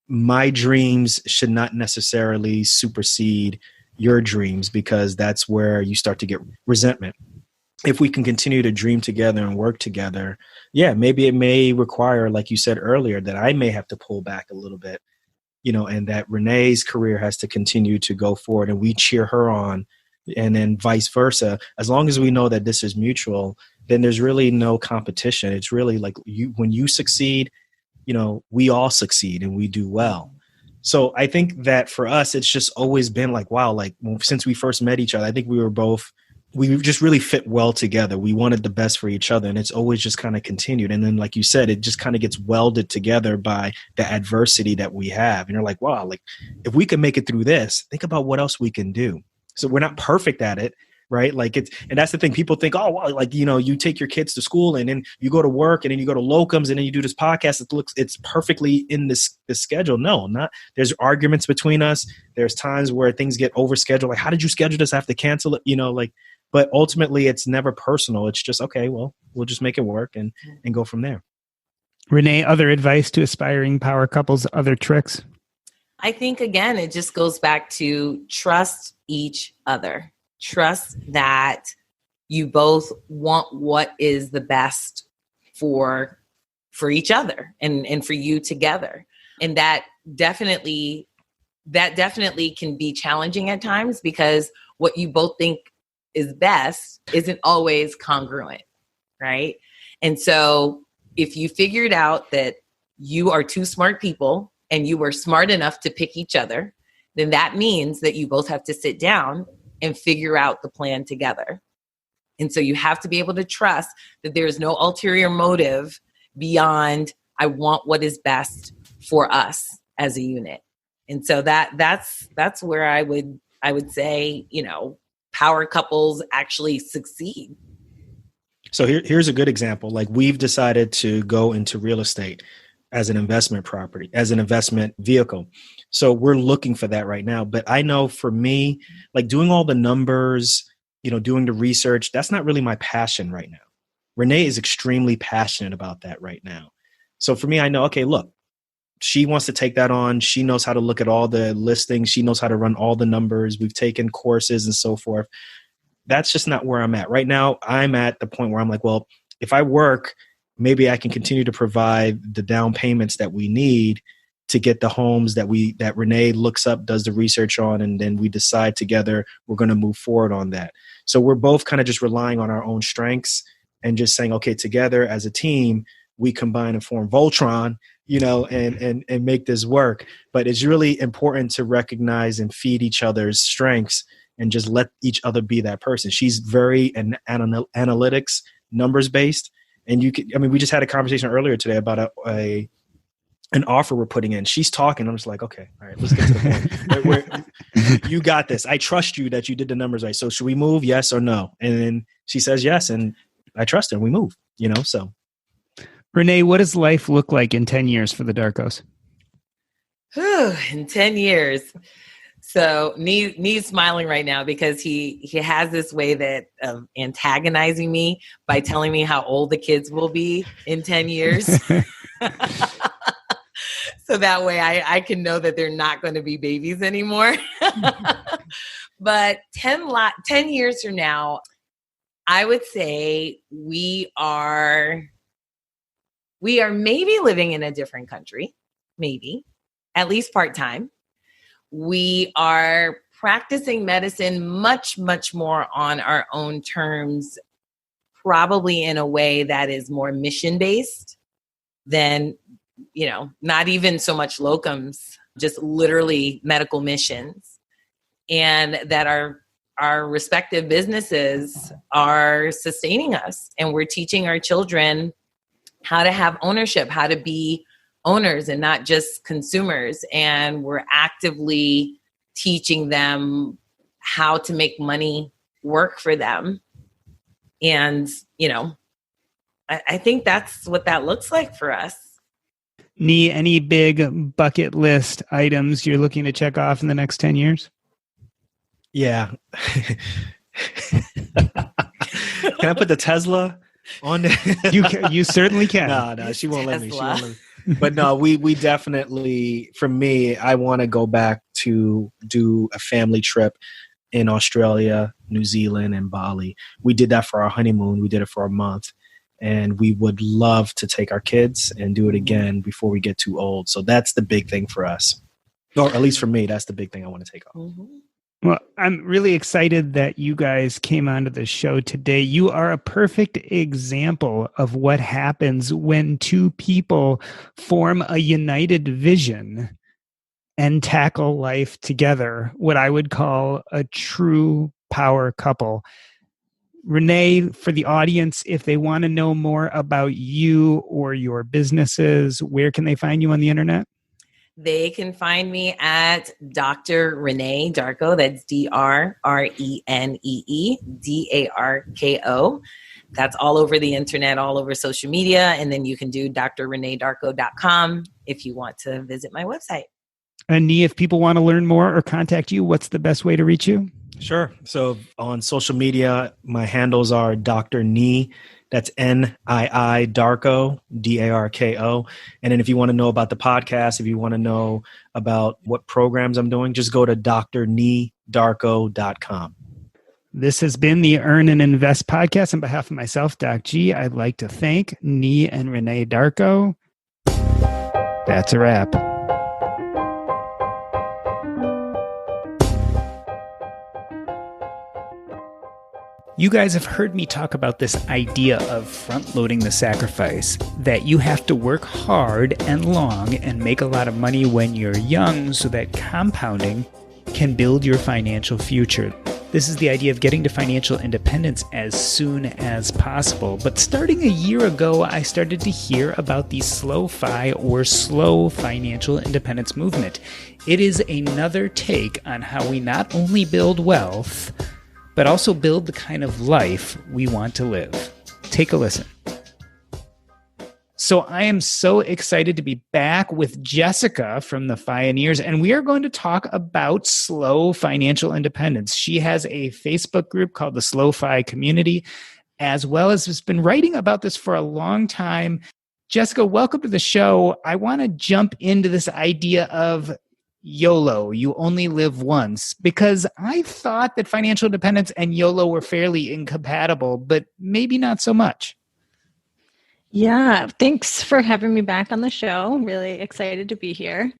my dreams should not necessarily supersede your dreams, because that's where you start to get resentment. If we can continue to dream together and work together, maybe it may require, like you said earlier, that I may have to pull back a little bit, and that Renee's career has to continue to go forward and we cheer her on, and then vice versa. As long as we know that this is mutual, then there's really no competition. It's really like when you succeed, we all succeed and we do well. So I think that for us, it's just always been like, wow, like since we first met each other, I think we just really fit well together. We wanted the best for each other, and it's always just kind of continued. And then, like you said, it just kind of gets welded together by the adversity that we have. And you're like, wow, like if we can make it through this, think about what else we can do. So we're not perfect at it, right? Like and that's the thing. People think, oh, wow, like, you take your kids to school and then you go to work and then you go to locums and then you do this podcast. It's perfectly in this schedule. No, not. There's arguments between us. There's times where things get overscheduled. Like, how did you schedule this? I have to cancel it, but ultimately it's never personal. It's just, okay, well, we'll just make it work and go from there. Renee, other advice to aspiring power couples, other tricks? I think, again, it just goes back to trust each other. Trust that you both want what is the best for each other and for you together. And that definitely can be challenging at times, because what you both think is best isn't always congruent, right? And so if you figured out that you are two smart people and you were smart enough to pick each other, then that means that you both have to sit down and figure out the plan together. And so you have to be able to trust that there's no ulterior motive beyond, I want what is best for us as a unit. And so that's where I would say, power couples actually succeed. So here's a good example. Like, we've decided to go into real estate as an investment property, as an investment vehicle. So we're looking for that right now. But I know for me, like doing all the numbers, doing the research, that's not really my passion right now. Renee is extremely passionate about that right now. So for me, I know, okay, look, she wants to take that on. She knows how to look at all the listings. She knows how to run all the numbers. We've taken courses and so forth. That's just not where I'm at. Right now, I'm at the point where I'm like, well, if I work, maybe I can continue to provide the down payments that we need to get the homes that Renee looks up, does the research on, and then we decide together we're going to move forward on that. So we're both kind of just relying on our own strengths and just saying, okay, together as a team, we combine and form Voltron, and make this work. But it's really important to recognize and feed each other's strengths and just let each other be that person. She's very analytics, numbers based. And we just had a conversation earlier today about an offer we're putting in. She's talking. I'm just like, okay, all right, let's get to the point. You got this. I trust you that you did the numbers right. So should we move? Yes or no? And then she says yes. And I trust her and we move, so. Renee, what does life look like in 10 years for the Darkos? In 10 years. So Nee's smiling right now because he has this way of antagonizing me by telling me how old the kids will be in 10 years. So that way I can know that they're not going to be babies anymore. But 10 years from now, I would say we are maybe living in a different country, maybe, at least part-time. We are practicing medicine much, much more on our own terms, probably in a way that is more mission-based than, not even so much locums, just literally medical missions. And that our respective businesses are sustaining us. And we're teaching our children how to have ownership, how to be owners and not just consumers. And we're actively teaching them how to make money work for them. And, I think that's what that looks like for us. Nii, any big bucket list items you're looking to check off in the next 10 years? Yeah. Can I put the Tesla on there? You certainly can. No, she won't let me. But no, we definitely, for me, I want to go back to do a family trip in Australia, New Zealand, and Bali. We did that for our honeymoon. We did it for a month. And we would love to take our kids and do it again before we get too old. So that's the big thing for us. Or at least for me, that's the big thing I want to take off. Mm-hmm. Well, I'm really excited that you guys came onto the show today. You are a perfect example of what happens when two people form a united vision and tackle life together, what I would call a true power couple. Renee, for the audience, if they want to know more about you or your businesses, where can they find you on the internet? They can find me at Dr. Renee Darko. That's DrRenee Darko. That's all over the internet, all over social media. And then you can do drreneedarko.com if you want to visit my website. And Nii, if people want to learn more or contact you, what's the best way to reach you? Sure. So on social media, my handles are Dr. Nii. That's Nii Darko, Darko. And then if you want to know about the podcast, if you want to know about what programs I'm doing, just go to drneedarko.com. This has been the Earn and Invest podcast. On behalf of myself, Doc G, I'd like to thank Nii and Renee Darko. That's a wrap. You guys have heard me talk about this idea of front-loading the sacrifice, that you have to work hard and long and make a lot of money when you're young so that compounding can build your financial future. This is the idea of getting to financial independence as soon as possible. But starting a year ago, I started to hear about the SLO-FI or slow financial independence movement. It is another take on how we not only build wealth, but also build the kind of life we want to live. Take a listen. So I am so excited to be back with Jessica from the Fioneers, and we are going to talk about slow financial independence. She has a Facebook group called the SLO-FI Community, as well as has been writing about this for a long time. Jessica, welcome to the show. I want to jump into this idea of YOLO, you only live once, because I thought that financial independence and YOLO were fairly incompatible, but maybe not so much. Yeah, thanks for having me back on the show. Really excited to be here.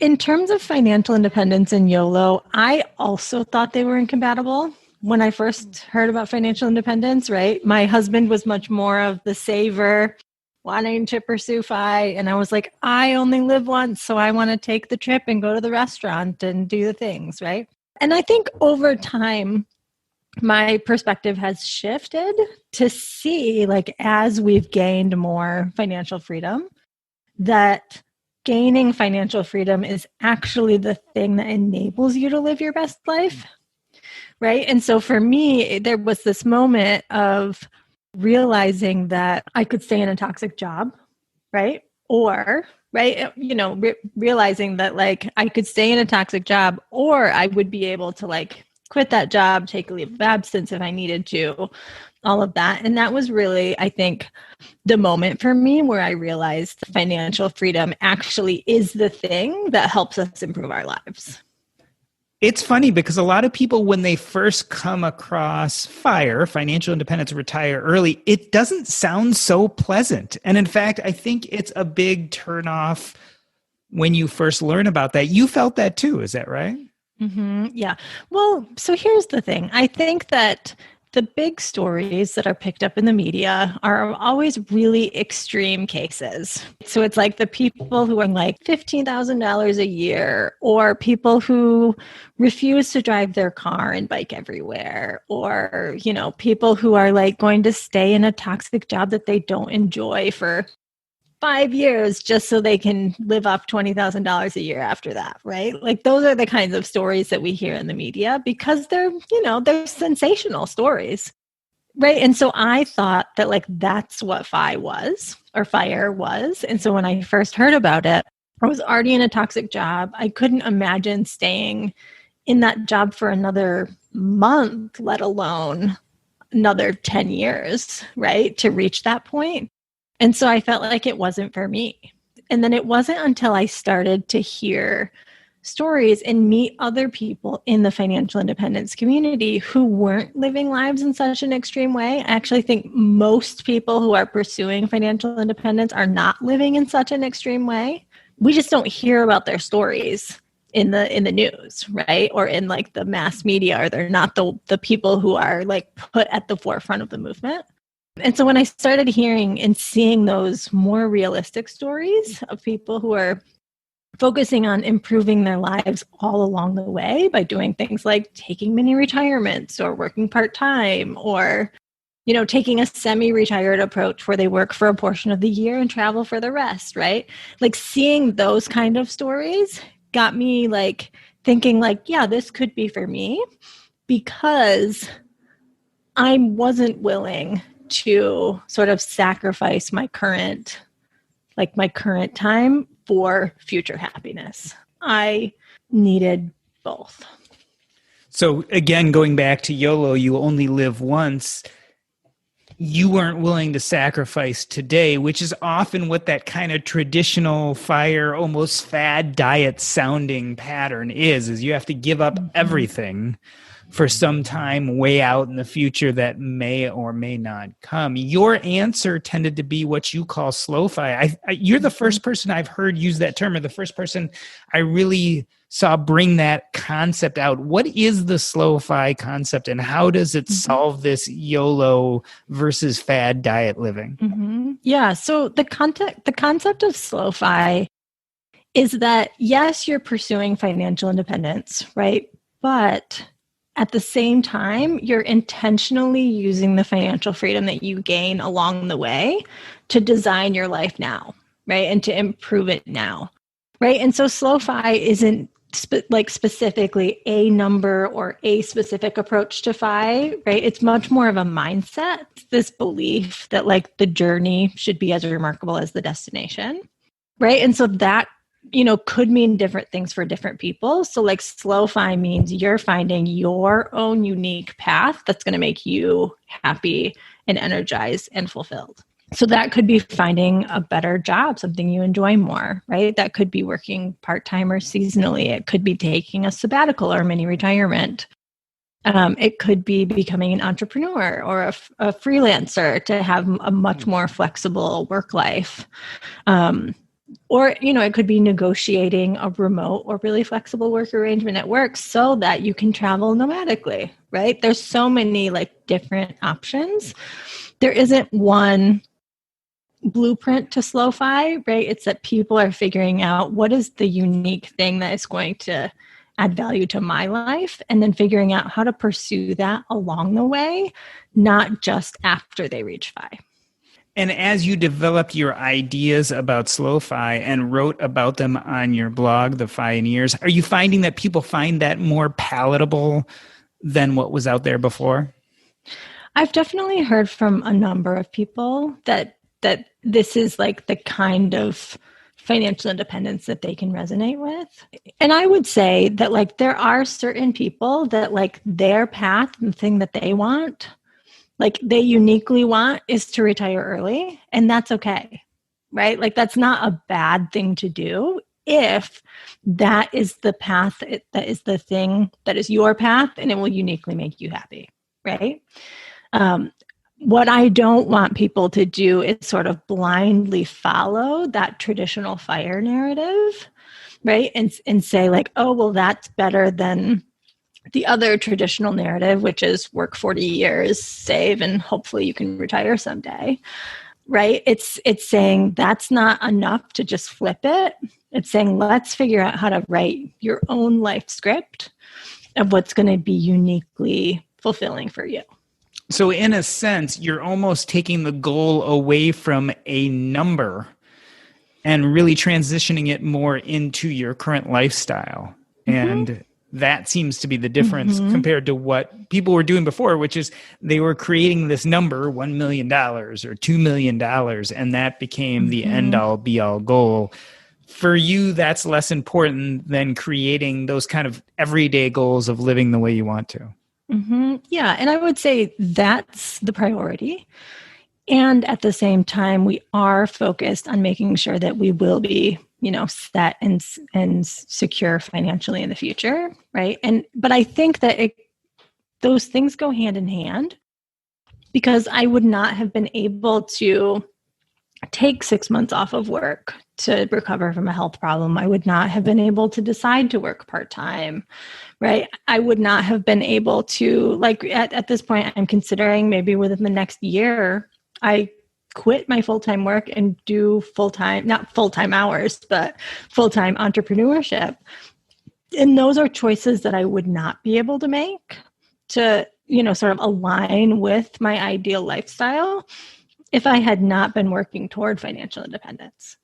In terms of financial independence and YOLO, I also thought they were incompatible. when I first heard about financial independence, right? My husband was much more of the saver, wanting to pursue FI. And I was like, I only live once, so I want to take the trip and go to the restaurant and do the things, right? And I think over time, my perspective has shifted to see, like, as we've gained more financial freedom, that gaining financial freedom is actually the thing that enables you to live your best life, right? And so for me, there was this moment of realizing that I could stay in a toxic job, right? Or, right, realizing that like I could stay in a toxic job, or I would be able to like quit that job, take a leave of absence if I needed to, all of that. And that was really, I think, the moment for me where I realized financial freedom actually is the thing that helps us improve our lives. It's funny because a lot of people, when they first come across FIRE, financial independence, retire early, it doesn't sound so pleasant. And in fact, I think it's a big turnoff when you first learn about that. You felt that too, is that right? Mm-hmm. Yeah. Well, so here's the thing. I think that the big stories that are picked up in the media are always really extreme cases. So it's like the people who are like $15,000 a year, or people who refuse to drive their car and bike everywhere, or, people who are like going to stay in a toxic job that they don't enjoy for 5 years just so they can live off $20,000 a year after that, right? Like those are the kinds of stories that we hear in the media because they're sensational stories, right? And so I thought that like that's what FI was, or FIRE was. And so when I first heard about it, I was already in a toxic job. I couldn't imagine staying in that job for another month, let alone another 10 years, right, to reach that point. And so I felt like it wasn't for me. And then it wasn't until I started to hear stories and meet other people in the financial independence community who weren't living lives in such an extreme way. I actually think most people who are pursuing financial independence are not living in such an extreme way. We just don't hear about their stories in the news, right? Or in like the mass media, or they're not the people who are like put at the forefront of the movement. And so when I started hearing and seeing those more realistic stories of people who are focusing on improving their lives all along the way by doing things like taking mini retirements or working part-time, or, taking a semi-retired approach where they work for a portion of the year and travel for the rest, right? Like seeing those kind of stories got me like thinking like, yeah, this could be for me, because I wasn't willing to sort of sacrifice my current time for future happiness. I needed both. So again, going back to YOLO, you only live once. You weren't willing to sacrifice today, which is often what that kind of traditional FIRE, almost fad diet sounding pattern is you have to give up everything for some time way out in the future that may or may not come. Your answer tended to be what you call slow FI. You're the first person I've heard use that term, or the first person I really saw bring that concept out. What is the slow FI concept, and how does it solve this YOLO versus fad diet living? Mm-hmm. Yeah, so the concept of slow FI is that, yes, you're pursuing financial independence, right? But at the same time, you're intentionally using the financial freedom that you gain along the way to design your life now, right? And to improve it now, right? And so slow FI isn't specifically a number or a specific approach to FI, right? It's much more of a mindset, this belief that like the journey should be as remarkable as the destination, right? And so that could mean different things for different people. So like slow FI means you're finding your own unique path that's going to make you happy and energized and fulfilled. So that could be finding a better job, something you enjoy more, right? That could be working part-time or seasonally. It could be taking a sabbatical or mini retirement. It could be becoming an entrepreneur or a freelancer to have a much more flexible work life. Or, it could be negotiating a remote or really flexible work arrangement at work so that you can travel nomadically, right? There's so many like different options. There isn't one blueprint to slow-fi, right? It's that people are figuring out what is the unique thing that is going to add value to my life, and then figuring out how to pursue that along the way, not just after they reach FI. And as you developed your ideas about slow-fi and wrote about them on your blog, The Fioneers, are you finding that people find that more palatable than what was out there before? I've definitely heard from a number of people that this is like the kind of financial independence that they can resonate with. And I would say that like there are certain people that like their path and the thing that they want, like they uniquely want, is to retire early, and that's okay, right? Like that's not a bad thing to do if that is the path, that is the thing that is your path, and it will uniquely make you happy, right? What I don't want people to do is sort of blindly follow that traditional FIRE narrative, right? And say like, oh, well, that's better than the other traditional narrative, which is work 40 years, save, and hopefully you can retire someday, right? It's saying that's not enough to just flip it. It's saying, let's figure out how to write your own life script of what's going to be uniquely fulfilling for you. So in a sense, you're almost taking the goal away from a number and really transitioning it more into your current lifestyle. Mm-hmm. And that seems to be the difference compared to what people were doing before, which is they were creating this number, $1 million or $2 million, and that became the end-all, be-all goal. For you, that's less important than creating those kind of everyday goals of living the way you want to. Yeah, and I would say that's the priority. And at the same time, we are focused on making sure that we will be, set and secure financially in the future, right? But I think that those things go hand in hand, because I would not have been able to take 6 months off of work to recover from a health problem. I would not have been able to decide to work part-time, right? I would not have been able to, like at this point, I'm considering maybe within the next year, I quit my full-time work and do full-time, not full-time hours, but full-time entrepreneurship. And those are choices that I would not be able to make to, sort of align with my ideal lifestyle if I had not been working toward financial independence.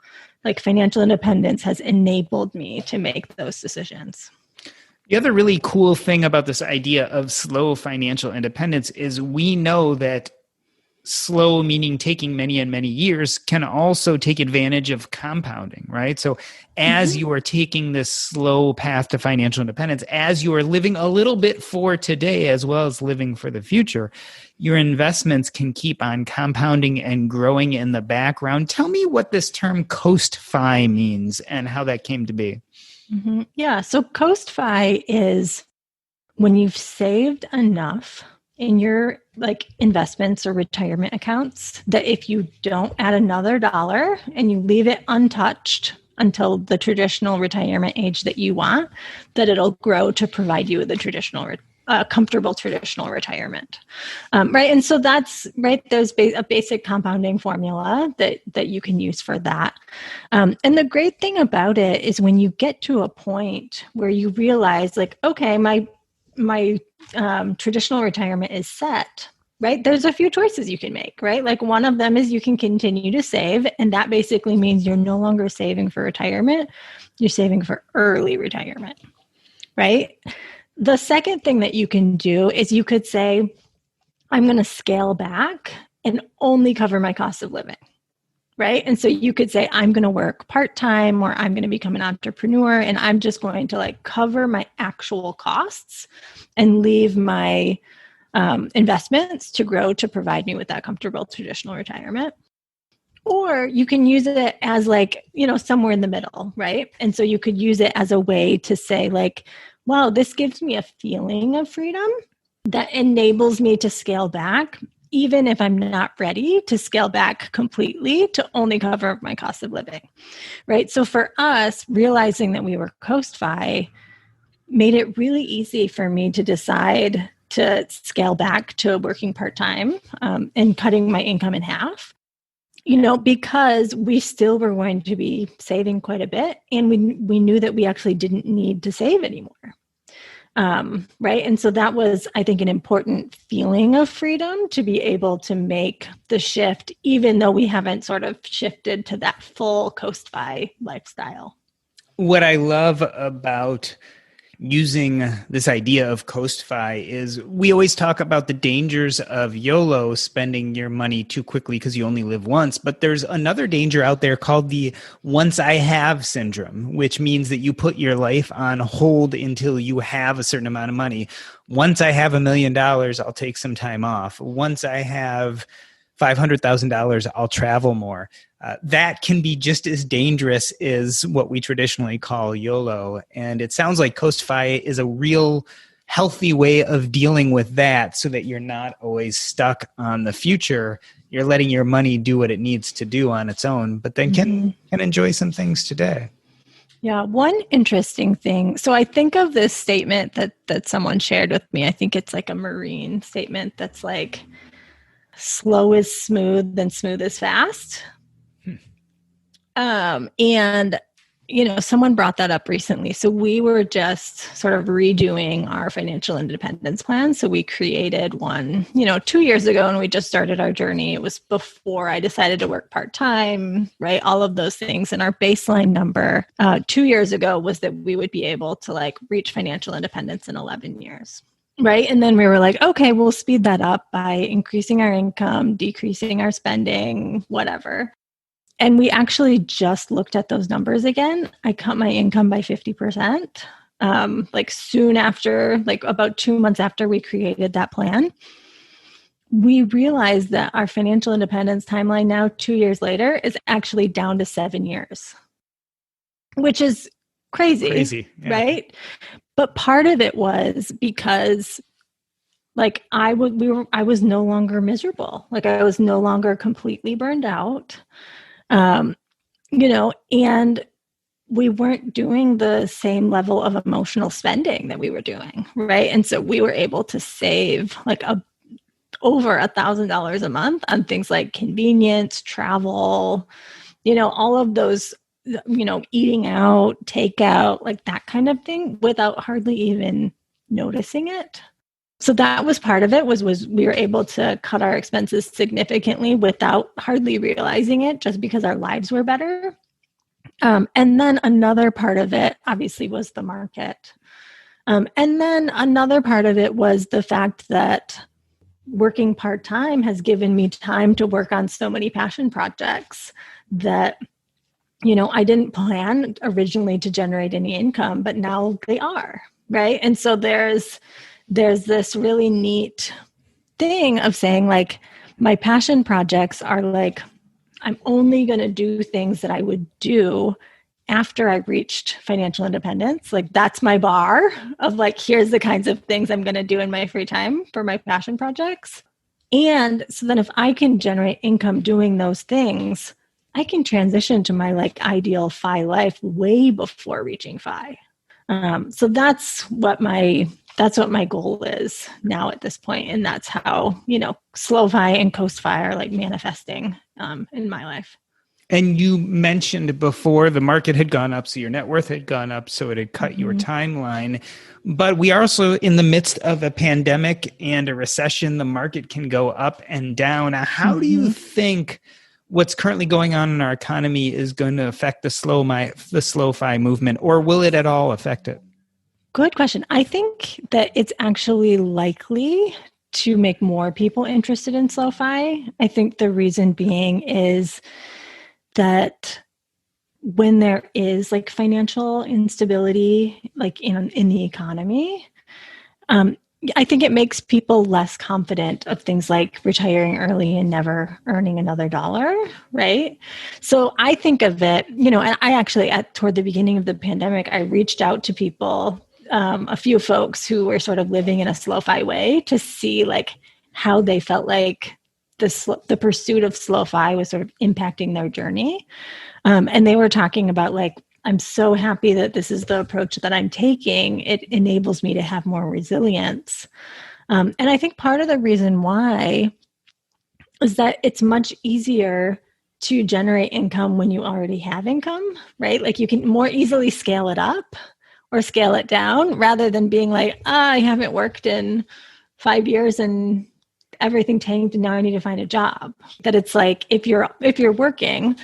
Like financial independence has enabled me to make those decisions. The other really cool thing about this idea of slow financial independence is we know that slow, meaning taking many and many years, can also take advantage of compounding, right? So as you are taking this slow path to financial independence, as you are living a little bit for today as well as living for the future, your investments can keep on compounding and growing in the background. Tell me what this term Coast-Fi means and how that came to be. Yeah, so Coast-Fi is when you've saved enough in your investments or retirement accounts that if you don't add another dollar and you leave it untouched until the traditional retirement age that you want, that it'll grow to provide you with a comfortable traditional retirement. Right. And so that's right. There's a basic compounding formula that you can use for that. And the great thing about it is when you get to a point where you realize okay, my traditional retirement is set, right? There's a few choices you can make, right? Like one of them is you can continue to save, and that basically means you're no longer saving for retirement, you're saving for early retirement, right? The second thing that you can do is you could say, I'm going to scale back and only cover my cost of living. Right. And so you could say, I'm going to work part-time, or I'm going to become an entrepreneur, and I'm just going to cover my actual costs and leave my investments to grow to provide me with that comfortable traditional retirement. Or you can use it as somewhere in the middle. Right. And so you could use it as a way to say wow, this gives me a feeling of freedom that enables me to scale back even if I'm not ready to scale back completely to only cover my cost of living, right? So for us, realizing that we were coast-fi made it really easy for me to decide to scale back to working part-time and cutting my income in half, because we still were going to be saving quite a bit, and we knew that we actually didn't need to save anymore. Right. And so that was, I think, an important feeling of freedom to be able to make the shift, even though we haven't sort of shifted to that full coast-fi lifestyle. What I love about using this idea of coast-fi is we always talk about the dangers of YOLO, spending your money too quickly because you only live once. But there's another danger out there called the once I have syndrome, which means that you put your life on hold until you have a certain amount of money. Once I have $1 million, I'll take some time off. Once I have $500,000, I'll travel more. That can be just as dangerous as what we traditionally call YOLO. And it sounds like coast-fi is a real healthy way of dealing with that so that you're not always stuck on the future. You're letting your money do what it needs to do on its own, but then can enjoy some things today. Yeah, one interesting thing. So I think of this statement that someone shared with me. I think it's like a Marine statement that's like, slow is smooth and smooth is fast. And, someone brought that up recently. So we were just sort of redoing our financial independence plan. So we created one, 2 years ago, and we just started our journey. It was before I decided to work part-time, right? All of those things. And our baseline number 2 years ago was that we would be able to reach financial independence in 11 years. Right. And then we were like, okay, we'll speed that up by increasing our income, decreasing our spending, whatever. And we actually just looked at those numbers again. I cut my income by 50%, soon after, about 2 months after we created that plan. We realized that our financial independence timeline now, 2 years later, is actually down to 7 years, which is crazy, yeah. Right? But part of it was because I was no longer miserable. I was no longer completely burned out. And we weren't doing the same level of emotional spending that we were doing. Right. And so we were able to save over $1,000 a month on things like convenience, travel, all of those, eating out, takeout, that kind of thing without hardly even noticing it. So that was part of it was we were able to cut our expenses significantly without hardly realizing it, just because our lives were better. And then another part of it obviously was the market. And then another part of it was the fact that working part-time has given me time to work on so many passion projects that, I didn't plan originally to generate any income, but now they are, right? And so there's this really neat thing of saying my passion projects are I'm only going to do things that I would do after I reached financial independence. That's my bar of here's the kinds of things I'm going to do in my free time for my passion projects. And so then if I can generate income doing those things, I can transition to my ideal FI life way before reaching FI. So that's what my goal is now at this point. And that's how, slow FI and coast FI are manifesting in my life. And you mentioned before the market had gone up, so your net worth had gone up, so it had cut your timeline. But we are also in the midst of a pandemic and a recession. The market can go up and down. How do you think what's currently going on in our economy is going to affect the slow FI movement, or will it at all affect it? Good question. I think that it's actually likely to make more people interested in slow FI. I think the reason being is that when there is financial instability, in the economy, I think it makes people less confident of things like retiring early and never earning another dollar, right? So I think of it, and I actually, toward the beginning of the pandemic, I reached out to people, a few folks who were sort of living in a slow FI way to see how they felt the pursuit of slow-fi was sort of impacting their journey. And they were talking about like, I'm so happy that this is the approach that I'm taking. It enables me to have more resilience. And I think part of the reason why is that it's much easier to generate income when you already have income, right? Like you can more easily scale it up or scale it down rather than being like, I haven't worked in 5 years and everything tanked and now I need to find a job. That it's like if you're working,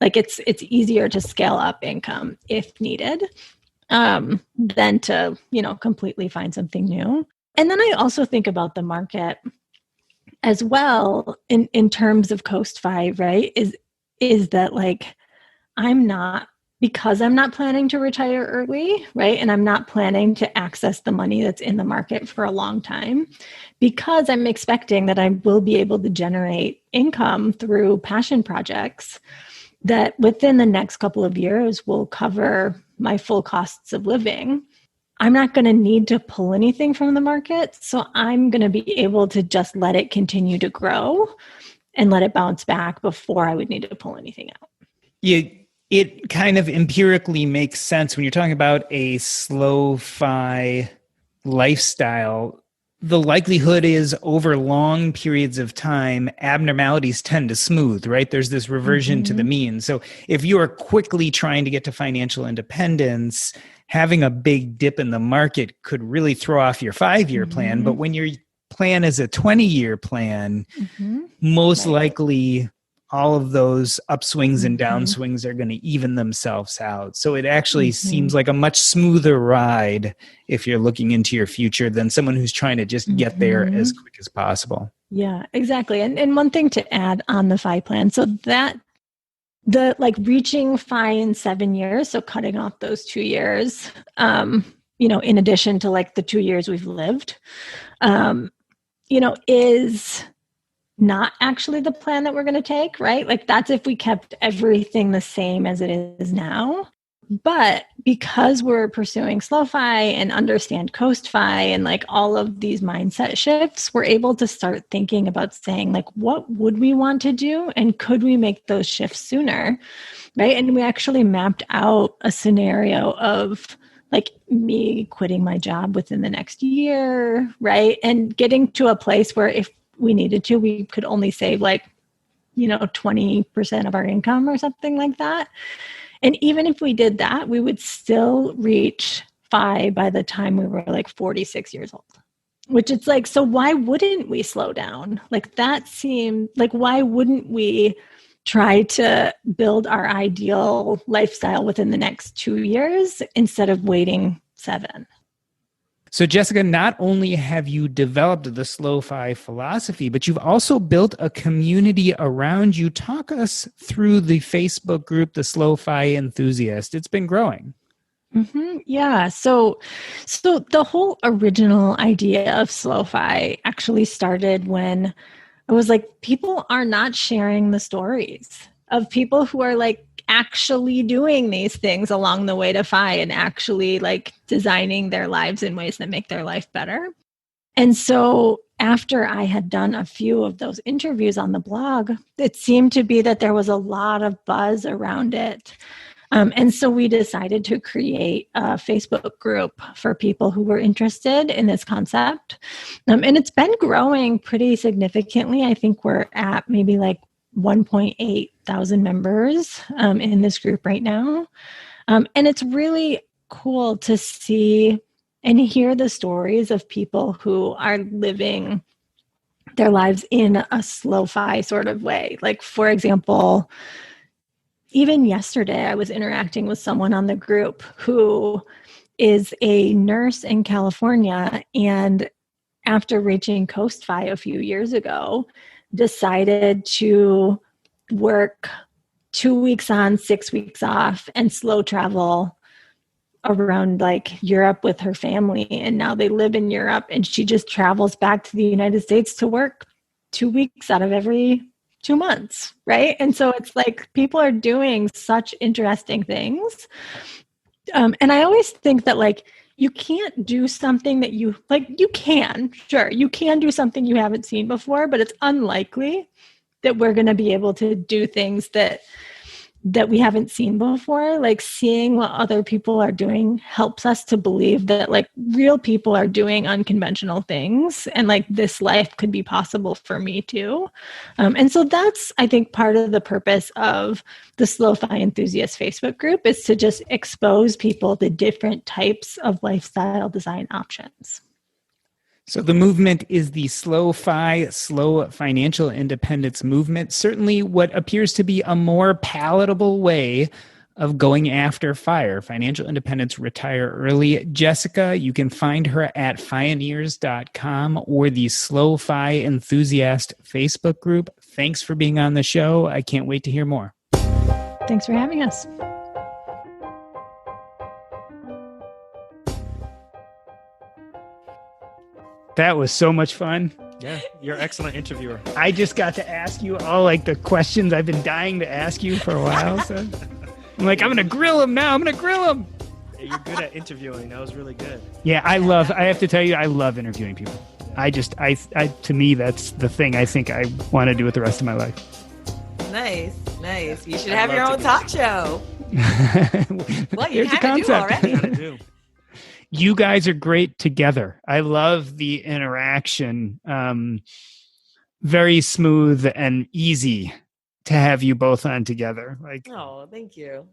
like it's easier to scale up income if needed than to, completely find something new. And then I also think about the market as well in terms of Coast 5, right? Is that like because I'm not planning to retire early, right? And I'm not planning to access the money that's in the market for a long time, because I'm expecting that I will be able to generate income through passion projects that within the next couple of years will cover my full costs of living. I'm not going to need to pull anything from the market. So I'm going to be able to just let it continue to grow and let it bounce back before I would need to pull anything out. It kind of empirically makes sense when you're talking about a slow-fi lifestyle. The likelihood is over long periods of time, abnormalities tend to smooth, right? There's this reversion to the mean. So if you are quickly trying to get to financial independence, having a big dip in the market could really throw off your 5-year plan. But when your plan is a 20-year plan, most likely all of those upswings and downswings are going to even themselves out. So it actually seems like a much smoother ride if you're looking into your future than someone who's trying to just get there as quick as possible. Yeah, exactly. And one thing to add on the FI plan, so that the like reaching FI in 7 years, so cutting off those 2 years, in addition to like the 2 years we've lived, is not actually the plan that we're going to take, right? Like that's if we kept everything the same as it is now. But because we're pursuing slow fi and understand coast fi and like all of these mindset shifts, we're able to start thinking about saying like, what would we want to do? And could we make those shifts sooner? Right. And we actually mapped out a scenario of like me quitting my job within the next year, right? And getting to a place where if we needed to, we could only save like, 20% of our income or something like that. And even if we did that, we would still reach FI by the time we were like 46 years old, which it's like, so why wouldn't we slow down? Like that seemed like, why wouldn't we try to build our ideal lifestyle within the next 2 years instead of waiting 7? So Jessica, not only have you developed the slow-fi philosophy, but you've also built a community around you. Talk us through the Facebook group, the Slow-Fi Enthusiast. It's been growing. Yeah. So the whole original idea of slow-fi actually started when I was like, people are not sharing the stories of people who are like actually doing these things along the way to FI and actually like designing their lives in ways that make their life better. And so after I had done a few of those interviews on the blog, it seemed to be that there was a lot of buzz around it. And so we decided to create a Facebook group for people who were interested in this concept. And it's been growing pretty significantly. I think we're at maybe like 1.8 thousand members in this group right now. And it's really cool to see and hear the stories of people who are living their lives in a slow-fi sort of way. Like, for example, even yesterday, I was interacting with someone on the group who is a nurse in California, and after reaching Coast Fi a few years ago, decided to work 2 weeks on, 6 weeks off, and slow travel around like Europe with her family. And now they live in Europe, and she just travels back to the United States to work 2 weeks out of every 2 months, right? And so it's like people are doing such interesting things. And I always think that like, you can't do something that you like. You can, sure, you can do something you haven't seen before, but it's unlikely that we're going to be able to do things that we haven't seen before. Like seeing what other people are doing helps us to believe that like real people are doing unconventional things, and like this life could be possible for me too. And so that's, I think, part of the purpose of the Slow-Fi Enthusiast Facebook group, is to just expose people to different types of lifestyle design options. So the movement is the slow financial independence movement. Certainly what appears to be a more palatable way of going after FIRE, financial independence, retire early. Jessica, you can find her at Fioneers.com or the Slow-Fi Enthusiast Facebook group. Thanks for being on the show. I can't wait to hear more. Thanks for having us. That was so much fun. Yeah, you're an excellent interviewer. I just got to ask you all like the questions I've been dying to ask you for a while. So I'm like, I'm going to grill him now. I'm going to grill him. Yeah, you're good at interviewing. That was really good. Yeah, I have to tell you, I love interviewing people. To me, that's the thing I think I want to do with the rest of my life. Nice. You should have your own talk show. Well, you kind of do already. You guys are great together. I love the interaction. Very smooth and easy to have you both on together. Like, oh, thank you.